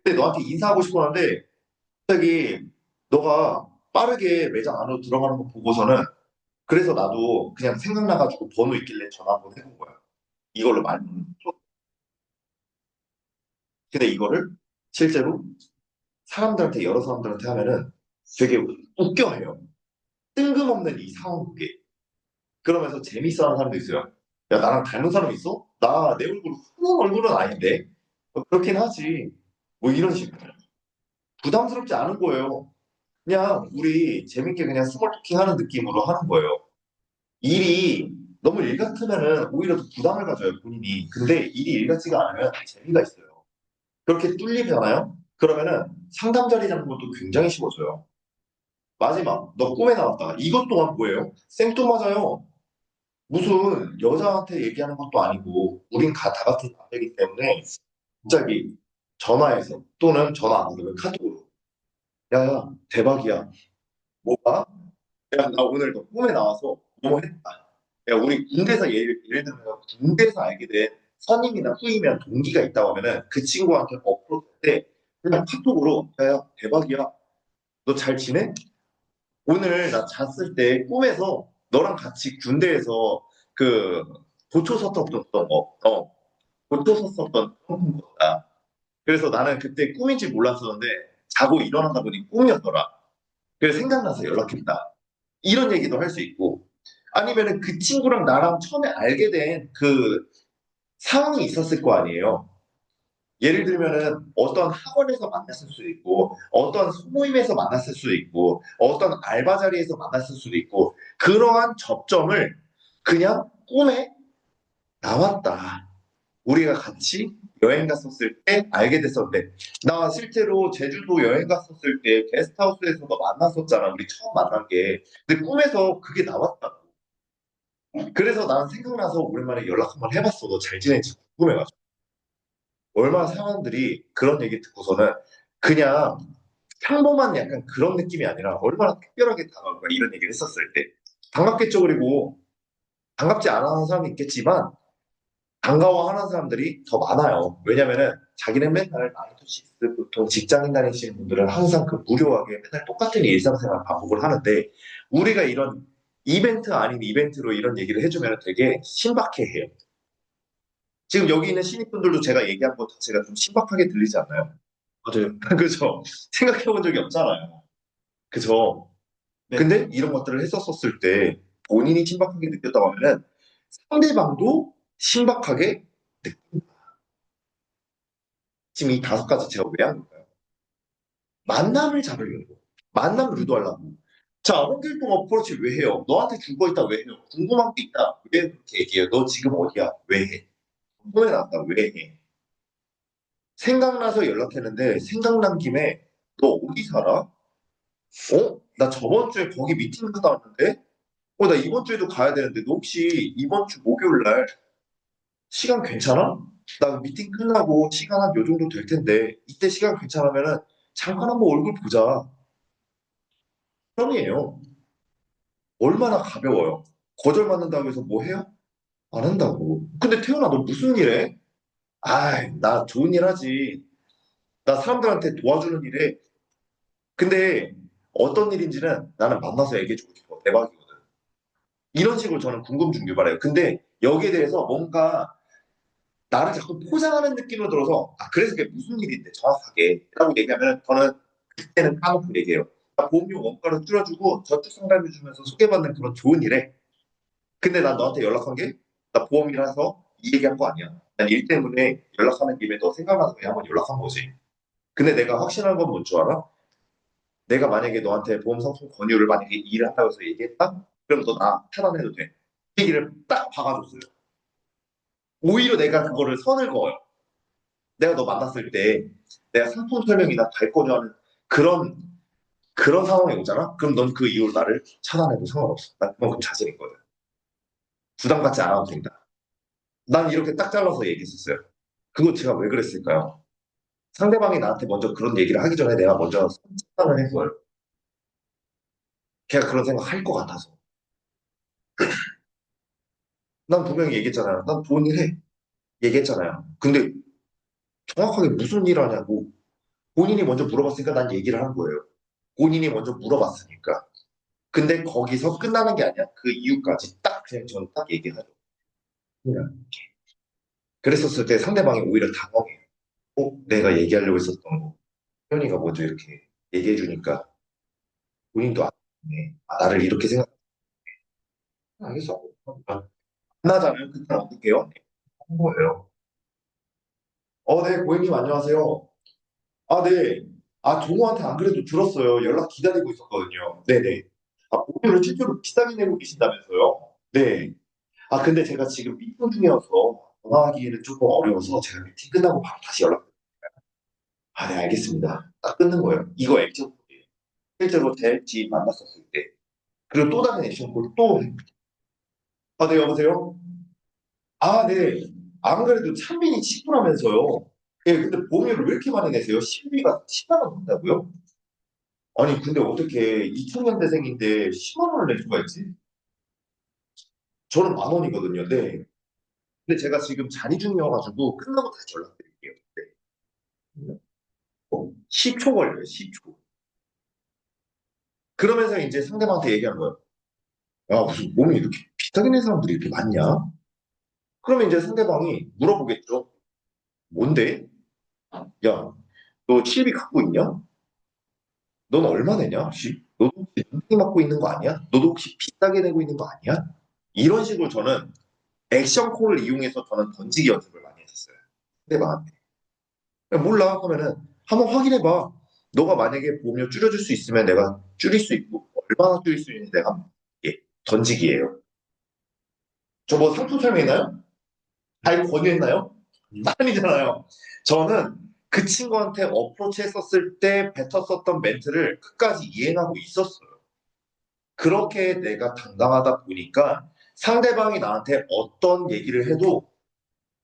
근데 너한테 인사하고 싶었는데 갑자기 너가 빠르게 매장 안으로 들어가는 거 보고서는 그래서 나도 그냥 생각나가지고 번호 있길래 전화 한번 해본 거야. 이걸로 말. 근데 이거를 실제로 사람들한테 여러 사람들한테 하면은 되게 웃겨해요. 뜬금없는 이 상황극에. 그러면서 재밌어하는 사람도 있어요. 야, 나랑 닮은 사람 있어? 나 내 얼굴 흔한 얼굴은 아닌데. 그렇긴 하지. 뭐 이런 식으로. 부담스럽지 않은 거예요. 그냥 우리 재밌게 그냥 스몰 토킹 하는 느낌으로 하는 거예요. 일이 너무 일 같으면은 오히려 더 부담을 가져요, 본인이. 근데 일이 일 같지가 않으면 재미가 있어요. 그렇게 뚫리잖아요? 그러면은 상담 자리 잡는 것도 굉장히 쉬워져요. 마지막, 너 꿈에 나왔다. 이것 또한 뭐예요? 생뚱맞아요. 무슨 여자한테 얘기하는 것도 아니고, 우린 다 같은 남자이기 때문에, 갑자기 전화해서, 또는 전화 안 받으면 카톡으로. 야, 야, 대박이야. 뭐가? 야, 나 오늘 너 꿈에 나와서 뭐 했다. 야, 우리 군대에서 예를 들면 군대에서 알게 된 선임이나 후임이나 동기가 있다고 하면은 그 친구한테 어프로치 때 그냥 카톡으로 야, 야, 대박이야. 너 잘 지내? 오늘 나 잤을 때 꿈에서 너랑 같이 군대에서 그 보초 섰었던 거, 보초 섰었던 거다. 그래서 나는 그때 꿈인지 몰랐었는데 자고 일어나다 보니 꿈이었더라. 그래서 생각나서 연락했다. 이런 얘기도 할 수 있고 아니면은 그 친구랑 나랑 처음에 알게 된 그 상황이 있었을 거 아니에요. 예를 들면은 어떤 학원에서 만났을 수도 있고 어떤 소모임에서 만났을 수도 있고 어떤 알바 자리에서 만났을 수도 있고 그러한 접점을 그냥 꿈에 나왔다. 우리가 같이 여행 갔었을 때 알게 됐었는데 나 실제로 제주도 여행 갔었을 때 게스트하우스에서도 만났었잖아. 우리 처음 만난 게. 근데 꿈에서 그게 나왔다. 그래서 난 생각나서 오랜만에 연락 한번 해봤어. 너 잘 지내지? 궁금해가지고. 얼마나 사람들이 그런 얘기 듣고서는 그냥 평범한 약간 그런 느낌이 아니라 얼마나 특별하게 다가올까 이런 얘기를 했었을 때. 반갑겠죠. 그리고 반갑지 않아 하는 사람이 있겠지만 반가워하는 사람들이 더 많아요. 왜냐면은 자기는 맨날 9to6 보통 직장인 다니시는 분들은 항상 그 무료하게 맨날 똑같은 일상생활 반복을 하는데 우리가 이런 이벤트 아닌 이벤트로 이런 얘기를 해주면 되게 신박해해요. 지금 여기 있는 신입분들도 제가 얘기한 것 자체가 좀 신박하게 들리지 않나요? 맞아요. 그죠? 생각해 본 적이 없잖아요. 그죠? 네. 근데 이런 것들을 했었을 때 본인이 신박하게 느꼈다고 하면은 상대방도 신박하게 지금 이 다섯 가지 제가 왜 한 걸까요? 만남을 잡으려고. 만남을 유도하려고. 자, 홍길동 어프로치 왜 해요? 너한테 줄 거 있다 왜 해요? 궁금한 게 있다. 왜 그렇게 얘기해요? 너 지금 어디야? 왜 해? 꿈에 나왔다 왜 해? 생각나서 연락했는데 생각난 김에 너 어디 살아? 나 저번 주에 거기 미팅 갔다 왔는데? 나 이번 주에도 가야 되는데 너 혹시 이번 주 목요일 날 시간 괜찮아? 나 미팅 끝나고 시간 한 요 정도 될 텐데 이때 시간 괜찮으면은 잠깐 한번 얼굴 보자. 편이에요. 얼마나 가벼워요. 거절받는다고 해서 뭐 해요? 안 한다고. 근데 태훈아 너 무슨 일 해? 아이 나 좋은 일 하지. 나 사람들한테 도와주는 일에 근데 어떤 일인지는 나는 만나서 얘기해주고 싶어. 대박이거든. 이런 식으로 저는 궁금증 유발해요. 근데 여기에 대해서 뭔가 나를 자꾸 포장하는 느낌으로 들어서 아 그래서 그게 무슨 일인데 정확하게 라고 얘기하면 저는 그때는 까놓고 얘기해요. 나 보험료 원가를 줄여주고 저축 상담해주면서 소개받는 그런 좋은 일에 근데 난 너한테 연락한 게 나 보험이라서 이 얘기한 거 아니야. 난 일 때문에 연락하는 김에 너 생각나서 그냥 한번 연락한 거지. 근데 내가 확신한 건 뭔 줄 알아? 내가 만약에 너한테 보험 상품 권유를 만약에 일을 한다고 해서 얘기했다? 그럼 너 나 차단해도 돼. 그 얘기를 딱 박아줬어요. 오히려 내가 그거를 선을 그어요. 내가 너 만났을 때 내가 상품 설명이나 갈 거냐는 그런 그런 상황이 오잖아? 그럼 넌 그 이후로 나를 차단해도 상관없어. 난 그만큼 자신 있거든. 부담 갖지 않아도 된다. 난 이렇게 딱 잘라서 얘기했었어요. 그거 제가 왜 그랬을까요? 상대방이 나한테 먼저 그런 얘기를 하기 전에 내가 먼저 차단을 했어요. 걔가 그런 생각 할 것 같아서. 난 분명히 얘기했잖아요. 난 좋은 일 해. 얘기했잖아요. 근데 정확하게 무슨 일 하냐고 본인이 먼저 물어봤으니까 난 얘기를 한 거예요. 본인이 먼저 물어봤으니까. 근데 거기서 끝나는 게 아니야. 그 이유까지 딱 그냥 저는 딱 얘기하죠. 그냥. 그랬었을 때 상대방이 오히려 당황해요. 내가 얘기하려고 했었던 거. 현이가 먼저 이렇게 얘기해 주니까 본인도 네. 나를 이렇게 생각. 알겠어. 만나자면 그때 어떻게 해요? 네, 한 거예요. 네, 고객님 안녕하세요. 아, 네. 아, 종호한테 안 그래도 들었어요. 연락 기다리고 있었거든요. 네네. 아, 보험료를 실제로 비싸게 내고 계신다면서요? 네. 아, 근데 제가 지금 미팅 중이어서 전화하기에는 조금 어려워서 제가 미팅 끝나고 바로 다시 연락. 아, 네, 알겠습니다. 딱 끊는 거예요. 이거 액션콜이에요. 실제로 제 지인 만났었을 때. 그리고 또 다른 액션콜 또. 아, 네, 여보세요? 아, 네. 안 그래도 찬민이 친구라면서요. 예, 근데 보험료를 왜 이렇게 많이 내세요? 실비가 10만 원 된다고요? 아니, 근데 어떻게 2000년대생인데 10만 원을 낼 수가 있지? 저는 만 원이거든요. 네. 근데 제가 지금 잔이 중이어가지고 끝나고 다시 연락드릴게요. 네. 10초 걸려요, 10초. 그러면서 이제 상대방한테 얘기하는 거예요. 야, 무슨 몸이 이렇게 비싸게 낸 사람들이 이렇게 많냐? 그러면 이제 상대방이 물어보겠죠. 뭔데? 야, 너 실비 갖고 있냐? 넌 얼마 내냐? 혹시? 너도 혹시 눈탱이 맞고 있는 거 아니야? 너도 혹시 비싸게 내고 있는 거 아니야? 이런 식으로 저는 액션 콜을 이용해서 저는 던지기 연습을 많이 했었어요. 상대방한테. 몰라 하면은 한번 확인해봐. 너가 만약에 보험료 줄여줄 수 있으면 내가 줄일 수 있고 얼마나 줄일 수 있는지 내가 한번 볼게. 던지기예요. 저 뭐 상품 설명했나요? 잘 권유했나요? 아니잖아요. 저는 그 친구한테 어프로치 했었을 때 뱉었었던 멘트를 끝까지 이행하고 있었어요. 그렇게 내가 당당하다 보니까 상대방이 나한테 어떤 얘기를 해도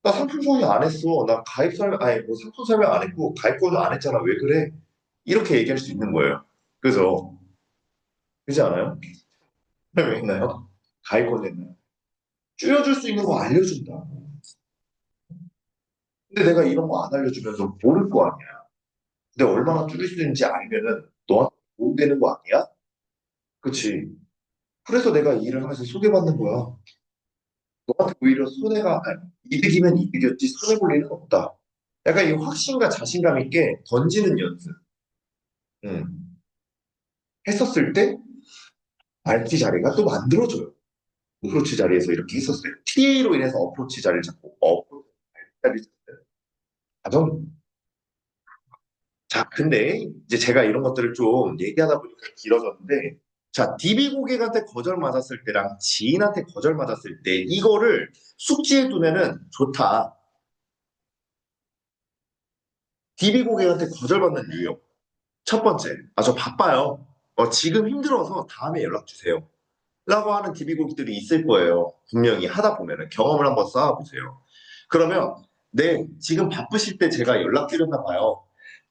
나 상품 설명 안 했어. 나 가입 설명, 아니, 뭐 상품 설명 안 했고 가입 권유 안 했잖아. 왜 그래? 이렇게 얘기할 수 있는 거예요. 그래서, 그렇지 않아요? 설명했나요? 가입 권유 했나요? 줄여줄 수 있는 거 알려준다. 근데 내가 이런 거 안 알려주면서 모를 거 아니야. 근데 얼마나 줄일 수 있는지 알면은 너한테 도움되는 거 아니야? 그치? 그래서 내가 이 일을 하면서 소개받는 거야. 너한테 오히려 손해가, 아니, 이득이면 이득이었지 손해볼 일은 없다. 약간 이 확신과 자신감 있게 던지는 연습. 음. 했었을 때 RT 자리가 또 만들어져요. 어프로치 자리에서 이렇게 했었어요. TA로 인해서 어프로치 자리를 잡고, 어프로치 자리를 잡고. 아, 자, 근데 이제 제가 이런 것들을 좀 얘기하다 보니까 길어졌는데, 자, DB 고객한테 거절 맞았을 때랑 지인한테 거절 맞았을 때 이거를 숙지해 두면은 좋다. DB 고객한테 거절받는 이유. 첫 번째, 저 바빠요. 지금 힘들어서 다음에 연락 주세요. 라고 하는 DB 고객들이 있을 거예요. 분명히 하다 보면은 경험을 한번 쌓아보세요. 그러면 네, 지금 바쁘실 때 제가 연락드렸나 봐요.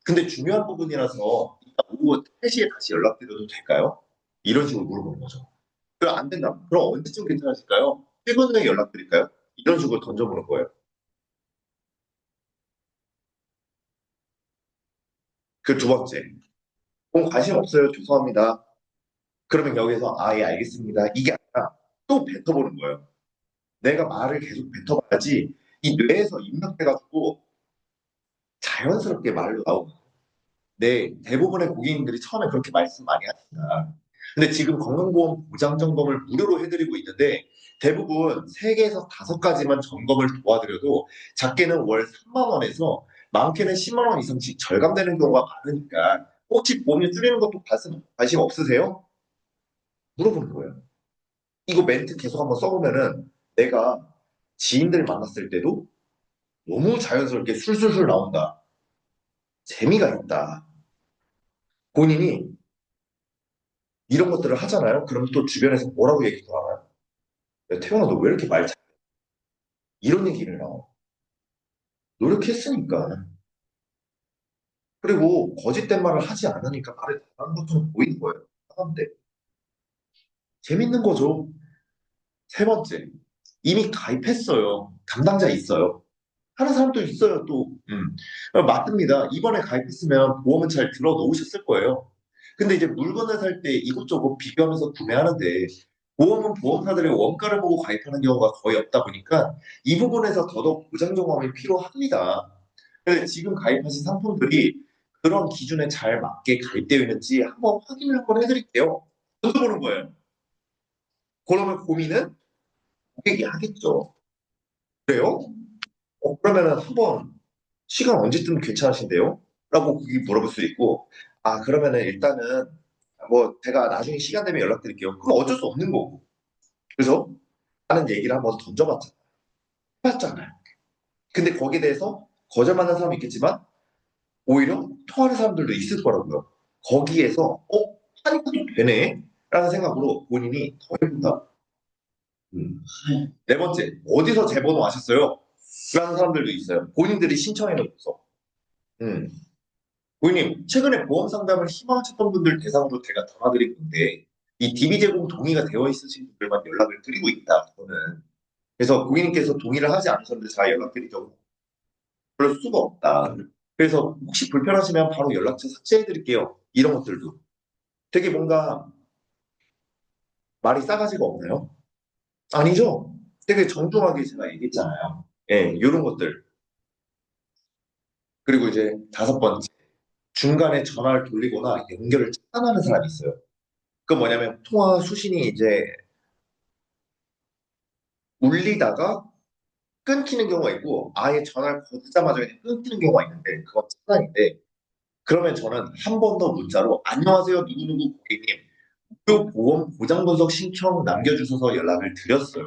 근데 중요한 부분이라서 이따 오후 3시에 다시 연락드려도 될까요? 이런 식으로 물어보는 거죠. 그럼 안 된다. 그럼 언제쯤 괜찮으실까요? 1분 후에 연락드릴까요? 이런 식으로 던져보는 거예요. 그 두 번째. 관심 없어요. 죄송합니다. 그러면 여기서 예, 알겠습니다. 이게 아니라 또 뱉어보는 거예요. 내가 말을 계속 뱉어봐야지 이 뇌에서 입력돼가지고 자연스럽게 말로 나오고 네, 대부분의 고객님들이 처음에 그렇게 말씀 많이 하십니다. 근데 지금 건강보험 보장 점검을 무료로 해드리고 있는데 대부분 3개에서 5가지만 점검을 도와드려도 작게는 월 3만 원에서 많게는 10만 원 이상씩 절감되는 경우가 많으니까 혹시 보험료 줄이는 것도 관심 없으세요? 물어보는 거예요. 이거 멘트 계속 한번 써보면은 내가 지인들 만났을 때도 너무 자연스럽게 술술술 나온다. 재미가 있다. 본인이 이런 것들을 하잖아요. 그럼 또 주변에서 뭐라고 얘기도 하나요? 야, 태영아, 너 왜 이렇게 말 잘해? 이런 얘기를 나와. 노력했으니까. 그리고 거짓된 말을 하지 않으니까 말을 잘하는 것처럼 보이는 거예요. 하는데 재밌는 거죠. 세 번째, 이미 가입했어요. 담당자 있어요. 하는 사람도 있어요, 또. 맞습니다. 이번에 가입했으면 보험은 잘 들어 놓으셨을 거예요. 근데 이제 물건을 살 때 이것저것 비교하면서 구매하는데 보험은 보험사들의 원가를 보고 가입하는 경우가 거의 없다 보니까 이 부분에서 더더욱 보장 경험이 필요합니다. 근데 지금 가입하신 상품들이 그런 기준에 잘 맞게 가입되어 있는지 한번 확인을 한번 해드릴게요. 보는 거예요. 그러면 고민은 고객이 하겠죠. 그래요? 그러면은 한번 시간 언제쯤 괜찮으신데요? 라고 고객이 물어볼 수 있고, 그러면은 일단은 뭐 제가 나중에 시간 되면 연락드릴게요. 그럼 어쩔 수 없는 거고. 그래서 하는 얘기를 한번 던져봤잖아요. 해봤잖아요. 근데 거기에 대해서 거절받는 사람이 있겠지만, 오히려 통하는 사람들도 있을 거라고요. 거기에서, 하니까 좀 되네? 라는 생각으로 본인이 더 해본다. 음. 네 번째, 어디서 제 번호 아셨어요? 라는 사람들도 있어요. 본인들이 신청해놓고서. 음. 고객님, 최근에 보험 상담을 희망하셨던 분들 대상으로 제가 전화드린 건데, 이 DB 제공 동의가 되어 있으신 분들만 연락을 드리고 있다, 저는. 그래서 고객님께서 동의를 하지 않으셨는데 제가 연락드리죠. 그럴 수가 없다. 그래서 혹시 불편하시면 바로 연락처 삭제해드릴게요. 이런 것들도. 되게 뭔가 말이 싸가지가 없나요? 아니죠? 되게 정중하게 제가 얘기했잖아요. 예, 이런 것들. 그리고 이제 5번째. 중간에 전화를 돌리거나 연결을 차단하는 사람이 있어요. 그건 뭐냐면 통화 수신이 이제 울리다가 끊기는 경우가 있고 아예 전화를 거두자마자 그냥 끊기는 경우가 있는데 그건 차단인데 그러면 저는 한 번 더 문자로 안녕하세요 누구누구 고객님 무료 보험 보장 분석 신청 남겨주셔서 연락을 드렸어요.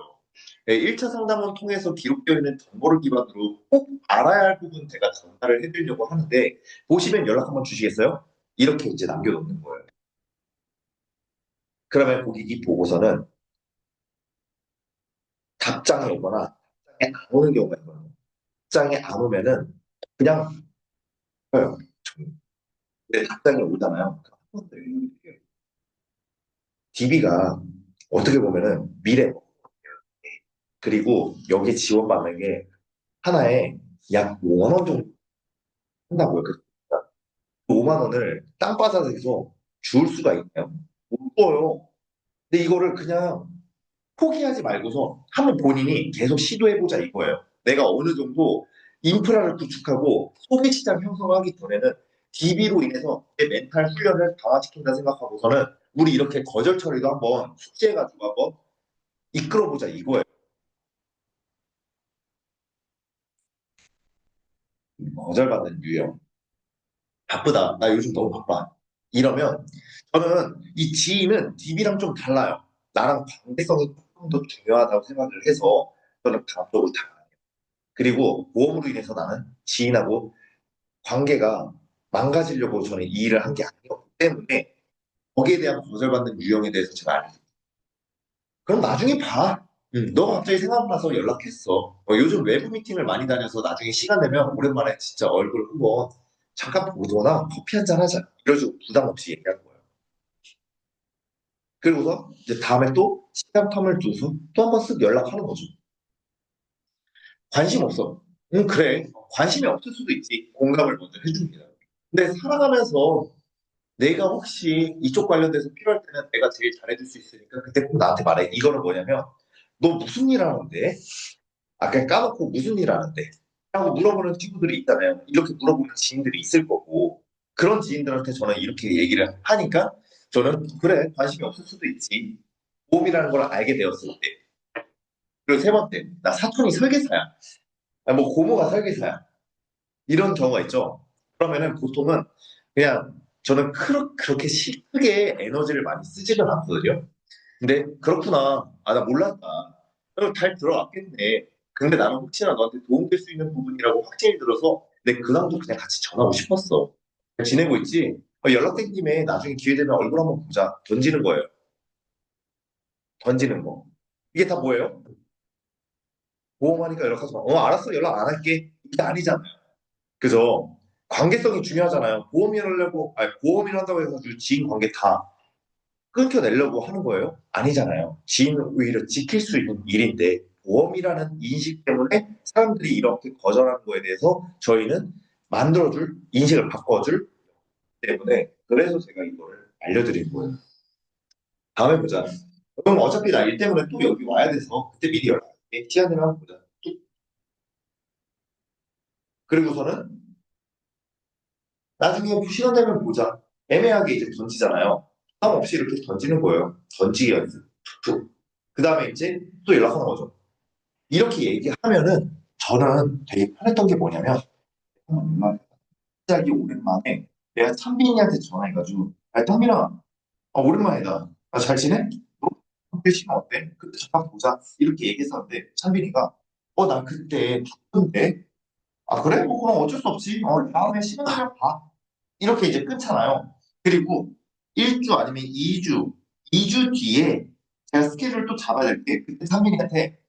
네, 1차 상담원 통해서 기록되어 있는 정보를 기반으로 꼭 알아야 할 부분 제가 전달을 해드리려고 하는데 보시면 연락 한번 주시겠어요? 이렇게 이제 남겨놓는 거예요. 그러면 고객이 보고서는 답장이 오거나 답장이 안 오는 경우가 있거든요. 답장이 안 오면은 그냥 켜요. 근데 답장이 오잖아요. 한 번 더 읽어드릴게요. DB가 어떻게 보면은 미래 그리고 여기 지원받는 게 하나에 약 5만 원 정도 한다고요. 그 5만 원을 땅바닥에서 줄 수가 있나요? 못 줘요. 근데 이거를 그냥 포기하지 말고서 한번 본인이 계속 시도해보자 이거예요. 내가 어느 정도 인프라를 구축하고 소비시장 형성하기 전에는 DB로 인해서 내 멘탈 훈련을 강화시킨다 생각하고서는 우리 이렇게 거절 처리도 한번 숙제해가지고 한번 이끌어보자 이거예요. 거절받는 유형. 바쁘다. 나 요즘 너무 바빠. 이러면 저는 이 지인은 DB랑 좀 달라요. 나랑 관계성이 조금 더 중요하다고 생각을 해서 저는 그쪽을 다. 그리고 보험으로 인해서 나는 지인하고 관계가 망가지려고 저는 이 일을 한 게 아니었기 때문에 거기에 대한 거절받는 유형에 대해서 제가 알고 그럼 나중에 봐. 너가 갑자기 생각나서 연락했어. 요즘 외부 미팅을 많이 다녀서 나중에 시간 되면 오랜만에 진짜 얼굴 한번 잠깐 보거나 커피 한잔 하자. 이런 식으로 부담 없이 얘기하는 거예요. 그리고서 이제 다음에 또 시간 텀을 두서 또 한 번 쓱 연락하는 거죠. 관심 없어. 응, 그래. 관심이 없을 수도 있지. 공감을 먼저 해줍니다. 근데 살아가면서 내가 혹시 이쪽 관련돼서 필요할 때는 내가 제일 잘해줄 수 있으니까 그때 꼭 나한테 말해. 이거는 뭐냐면, 너 무슨 일 하는데? 아, 그냥 까놓고 무슨 일 하는데? 라고 물어보는 친구들이 있다면, 이렇게 물어보는 지인들이 있을 거고, 그런 지인들한테 저는 이렇게 얘기를 하니까, 저는, 그래, 관심이 없을 수도 있지. 보험이라는 걸 알게 되었을 때. 그리고 세 번째, 나 사촌이 설계사야. 아, 뭐 고모가 설계사야. 이런 경우가 있죠. 그러면은 보통은 그냥 저는 그렇게 크게 에너지를 많이 쓰지는 않거든요. 근데 그렇구나. 아, 나 몰랐다. 그럼 잘 들어왔겠네. 근데 나는 혹시나 너한테 도움될 수 있는 부분이라고 확신이 들어서 내 근황도 그냥 같이 전하고 싶었어. 잘 지내고 있지? 연락된 김에 나중에 기회 되면 얼굴 한번 보자. 던지는 거예요. 던지는 거. 이게 다 뭐예요? 보험하니까 연락하지 마. 알았어. 연락 안 할게. 이게 아니잖아요. 그죠? 관계성이 중요하잖아요. 보험이라고, 아니, 보험을 한다고 해서 지인 관계 다 끊겨내려고 하는 거예요? 아니잖아요. 지인을 오히려 지킬 수 있는 일인데, 보험이라는 인식 때문에 사람들이 이렇게 거절하는 거에 대해서 저희는 만들어줄, 인식을 바꿔줄 때문에, 그래서 제가 이거를 알려드린 거예요. 다음에 보자. 그럼 어차피 나 일 때문에 또 여기 와야 돼서, 그때 미리 연락할게. 시간 되면 한번 보자. 그리고서는 나중에 시간 되면 보자. 애매하게 이제 던지잖아요. 부담 없이 이렇게 던지는 거예요. 던지기 연습. 툭툭. 그 다음에 이제 또 연락하는 거죠. 이렇게 얘기하면은 저는 되게 편했던 게 뭐냐면, 갑자기 오랜만에 내가 찬빈이한테 전화해가지고, 야, 찬빈아, 오랜만이다. 잘 지내? 너 그때 시간 어때? 그때 잠깐 보자. 이렇게 얘기했었는데, 찬빈이가, 나 그때 바쁜데? 아, 그래? 뭐, 그럼 어쩔 수 없지. 다음에 시간 되면 봐. 이렇게 이제 끊잖아요. 그리고 1주 아니면 2주 뒤에 제가 스케줄을 또 잡아야 될게. 그때 상민이한테,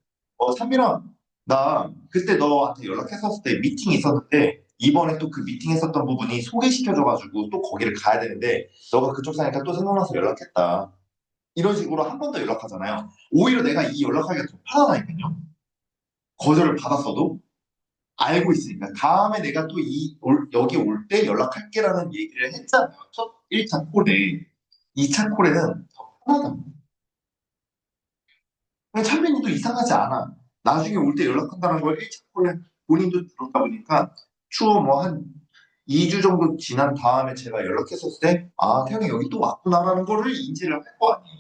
상민아, 나 그때 너한테 연락했었을 때 미팅이 있었는데, 이번에 또 그 미팅 했었던 부분이 소개시켜줘가지고 또 거기를 가야 되는데, 너가 그쪽 사니까 또 생각나서 연락했다. 이런 식으로 한 번 더 연락하잖아요. 오히려 내가 이 연락하기가 더 편하다니까요. 거절을 받았어도. 알고 있으니까 다음에 내가 또 여기 올 때 연락할게라는 얘기를 했잖아요. 첫 1차 콜에. 2차 콜에는 더 편하다. 찬빈이도 이상하지 않아. 나중에 올 때 연락한다는 걸 1차 콜에 본인도 들었다 보니까 추후 뭐 한 2주 정도 지난 다음에 제가 연락했었을 때, 아, 태영이 여기 또 왔구나라는 거를 인지를 할 거 아니에요.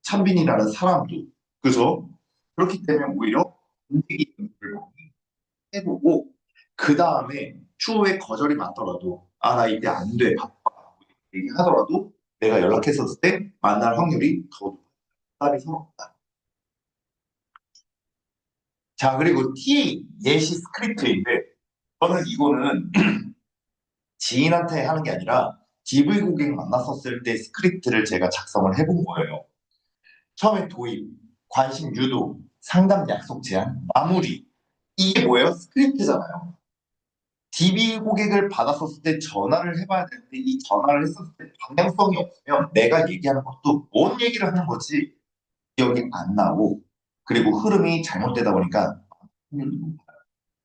찬빈이라는 사람도. 그죠? 그렇기 때문에 오히려 움직이는 걸 해보고 그 다음에 추후에 거절이 맞더라도 아, 나 이때 안 돼, 바빠 얘기하더라도 내가 연락했었을 때 만날 확률이 더 높다. 사람이 서로 없다. 자, 그리고 TA 예시 스크립트인데 저는 이거는 지인한테 하는 게 아니라 DV 고객 만났었을 때 스크립트를 제가 작성을 해본 거예요. 처음에 도입, 관심 유도, 상담 약속 제한, 마무리. 이게 뭐예요? 스크립트잖아요. DB 고객을 받았었을 때 전화를 해봐야 되는데 이 전화를 했었을 때 방향성이 없으면 내가 얘기하는 것도 뭔 얘기를 하는 거지 기억이 안 나고 그리고 흐름이 잘못되다 보니까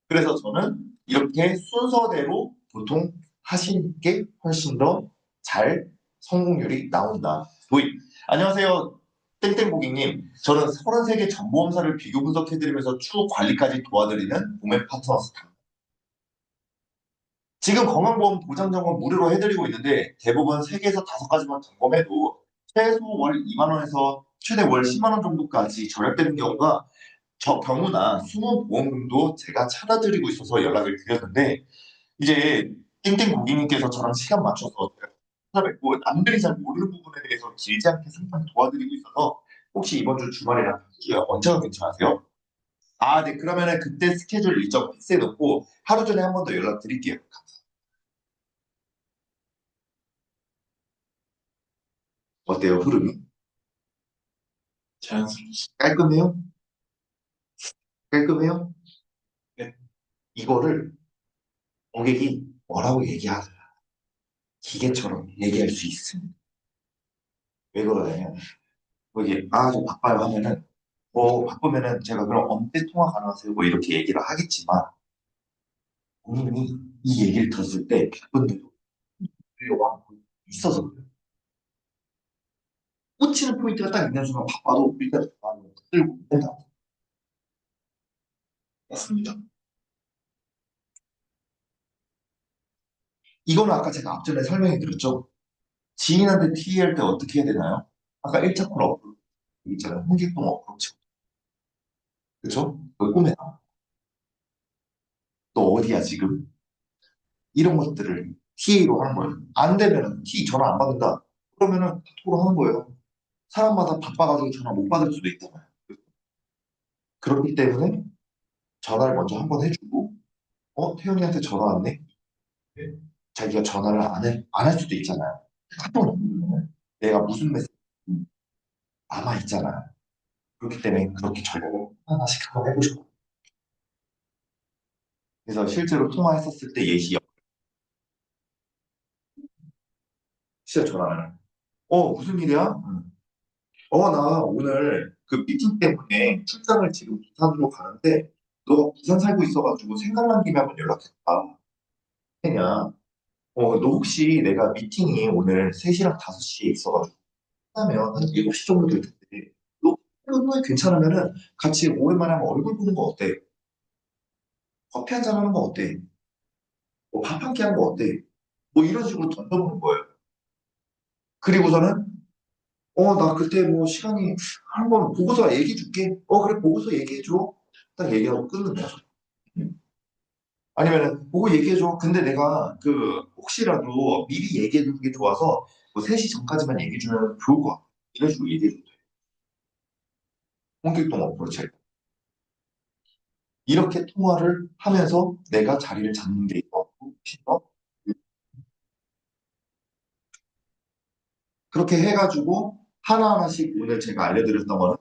그래서 저는 이렇게 순서대로 보통 하시는 게 훨씬 더 잘 성공률이 나온다. 도입. 안녕하세요. 땡땡 고객님. 저는 33개 전보험사를 비교 분석해드리면서 추후 관리까지 도와드리는 보험 파트너스 지금 건강보험 보장 점검 무료로 해드리고 있는데 대부분 3개에서 5가지만 점검해도 최소 월 2만 원에서 최대 월 10만 원 정도까지 절약되는 경우가 저 경우나 숨은 보험금도 제가 찾아드리고 있어서 연락을 드렸는데 이제 띵띵 고객님께서 저랑 시간 맞춰서 제가 찾아뵙고 남들이 잘 모르는 부분에 대해서 길지 않게 상담 도와드리고 있어서 혹시 이번 주 주말이나 언제가 괜찮으세요? 아, 네. 그러면은 그때 스케줄 일정 픽스해 놓고 하루 전에 한 번 더 연락 드릴게요. 어때요, 흐름이? 자연스럽지. 깔끔해요? 깔끔해요? 네. 이거를 고객이 뭐라고 얘기하든 기계처럼 얘기할 수 있습니다. 왜 그러냐면, 거기, 저 바빠요 하면은, 바쁘면은 제가 그럼 언제 통화 가능하세요? 뭐 이렇게 얘기를 하겠지만, 본인이 이 얘기를 들었을 때 바쁜데도 필요가 있어서 그래요. 꽂히는 포인트가 딱 있는 순간 바빠도 일단 전화를 들고 된다. 맞습니다. 이거는 아까 제가 앞전에 설명해 드렸죠. 지인한테 TE할 때 어떻게 해야 되나요? 아까 1차 콜 어플 있잖아요. 홍길동 어프로치. 그쵸? 그걸 꼬매나. 너 어디야 지금? 이런 것들을 TA로 하는 거예요. 안 되면은 T 전화 안 받는다. 그러면은 카톡으로 하는 거예요. 사람마다 바빠가지고 전화 못 받을 수도 있잖아요. 그렇기 때문에 전화를 먼저 한번 해주고, 태연이한테 전화 왔네? 네. 자기가 전화를 안 할 수도 있잖아요. 카톡을 보면 내가 무슨 메시지 남아있잖아요. 그렇기 때문에 그렇게 전략을 하나씩 한번 해보시고. 그래서 실제로 통화했었을 때 예시, 진짜 전화를. 무슨 일이야? 나 오늘 그 미팅 때문에 출장을 지금 부산으로 가는데, 너 부산 살고 있어가지고 생각난 김에 한번 연락했다. 그냥, 너 혹시 내가 미팅이 오늘 3시랑 5시에 있어가지고, 하면 한 7시 정도 될 텐데, 너 오늘 괜찮으면은 같이 오랜만에 한번 얼굴 보는 거 어때? 커피 한잔 하는 거 어때? 뭐 밥 한 끼 하는 거 어때? 뭐 이런 식으로 던져보는 거예요. 그리고서는, 나 그때 뭐 시간이 한번 보고서 얘기해 줄게. 그래, 보고서 얘기해 줘. 딱 얘기하고 끊는 거죠. 아니면은, 보고 얘기해 줘. 근데 내가 혹시라도 미리 얘기해 주는 게 좋아서 뭐 3시 전까지만 얘기해 주면 좋을 것 같아. 이런 식으로 얘기해 줘도 돼. 홍길동 어프로치. 이렇게 통화를 하면서 내가 자리를 잡는 게 있고, 그렇게 해가지고 하나하나씩 오늘 제가 알려드렸던 거는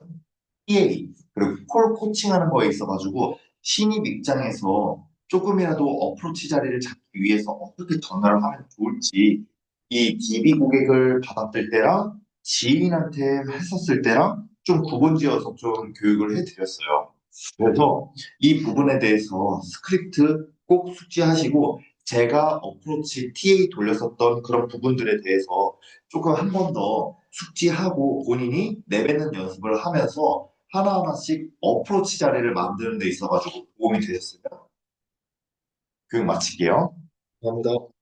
TA, 그리고 콜 코칭하는 거에 있어가지고 신입 입장에서 조금이라도 어프로치 자리를 잡기 위해서 어떻게 전화를 하면 좋을지 이 DB 고객을 받았을 때랑 지인한테 했었을 때랑 좀 구분지어서 좀 교육을 해드렸어요. 그래서 이 부분에 대해서 스크립트 꼭 숙지하시고 제가 어프로치 TA 돌렸었던 그런 부분들에 대해서 조금 한 번 더 숙지하고 본인이 내뱉는 연습을 하면서 하나하나씩 어프로치 자리를 만드는 데 있어가지고 도움이 되셨으면 교육 마칠게요. 감사합니다.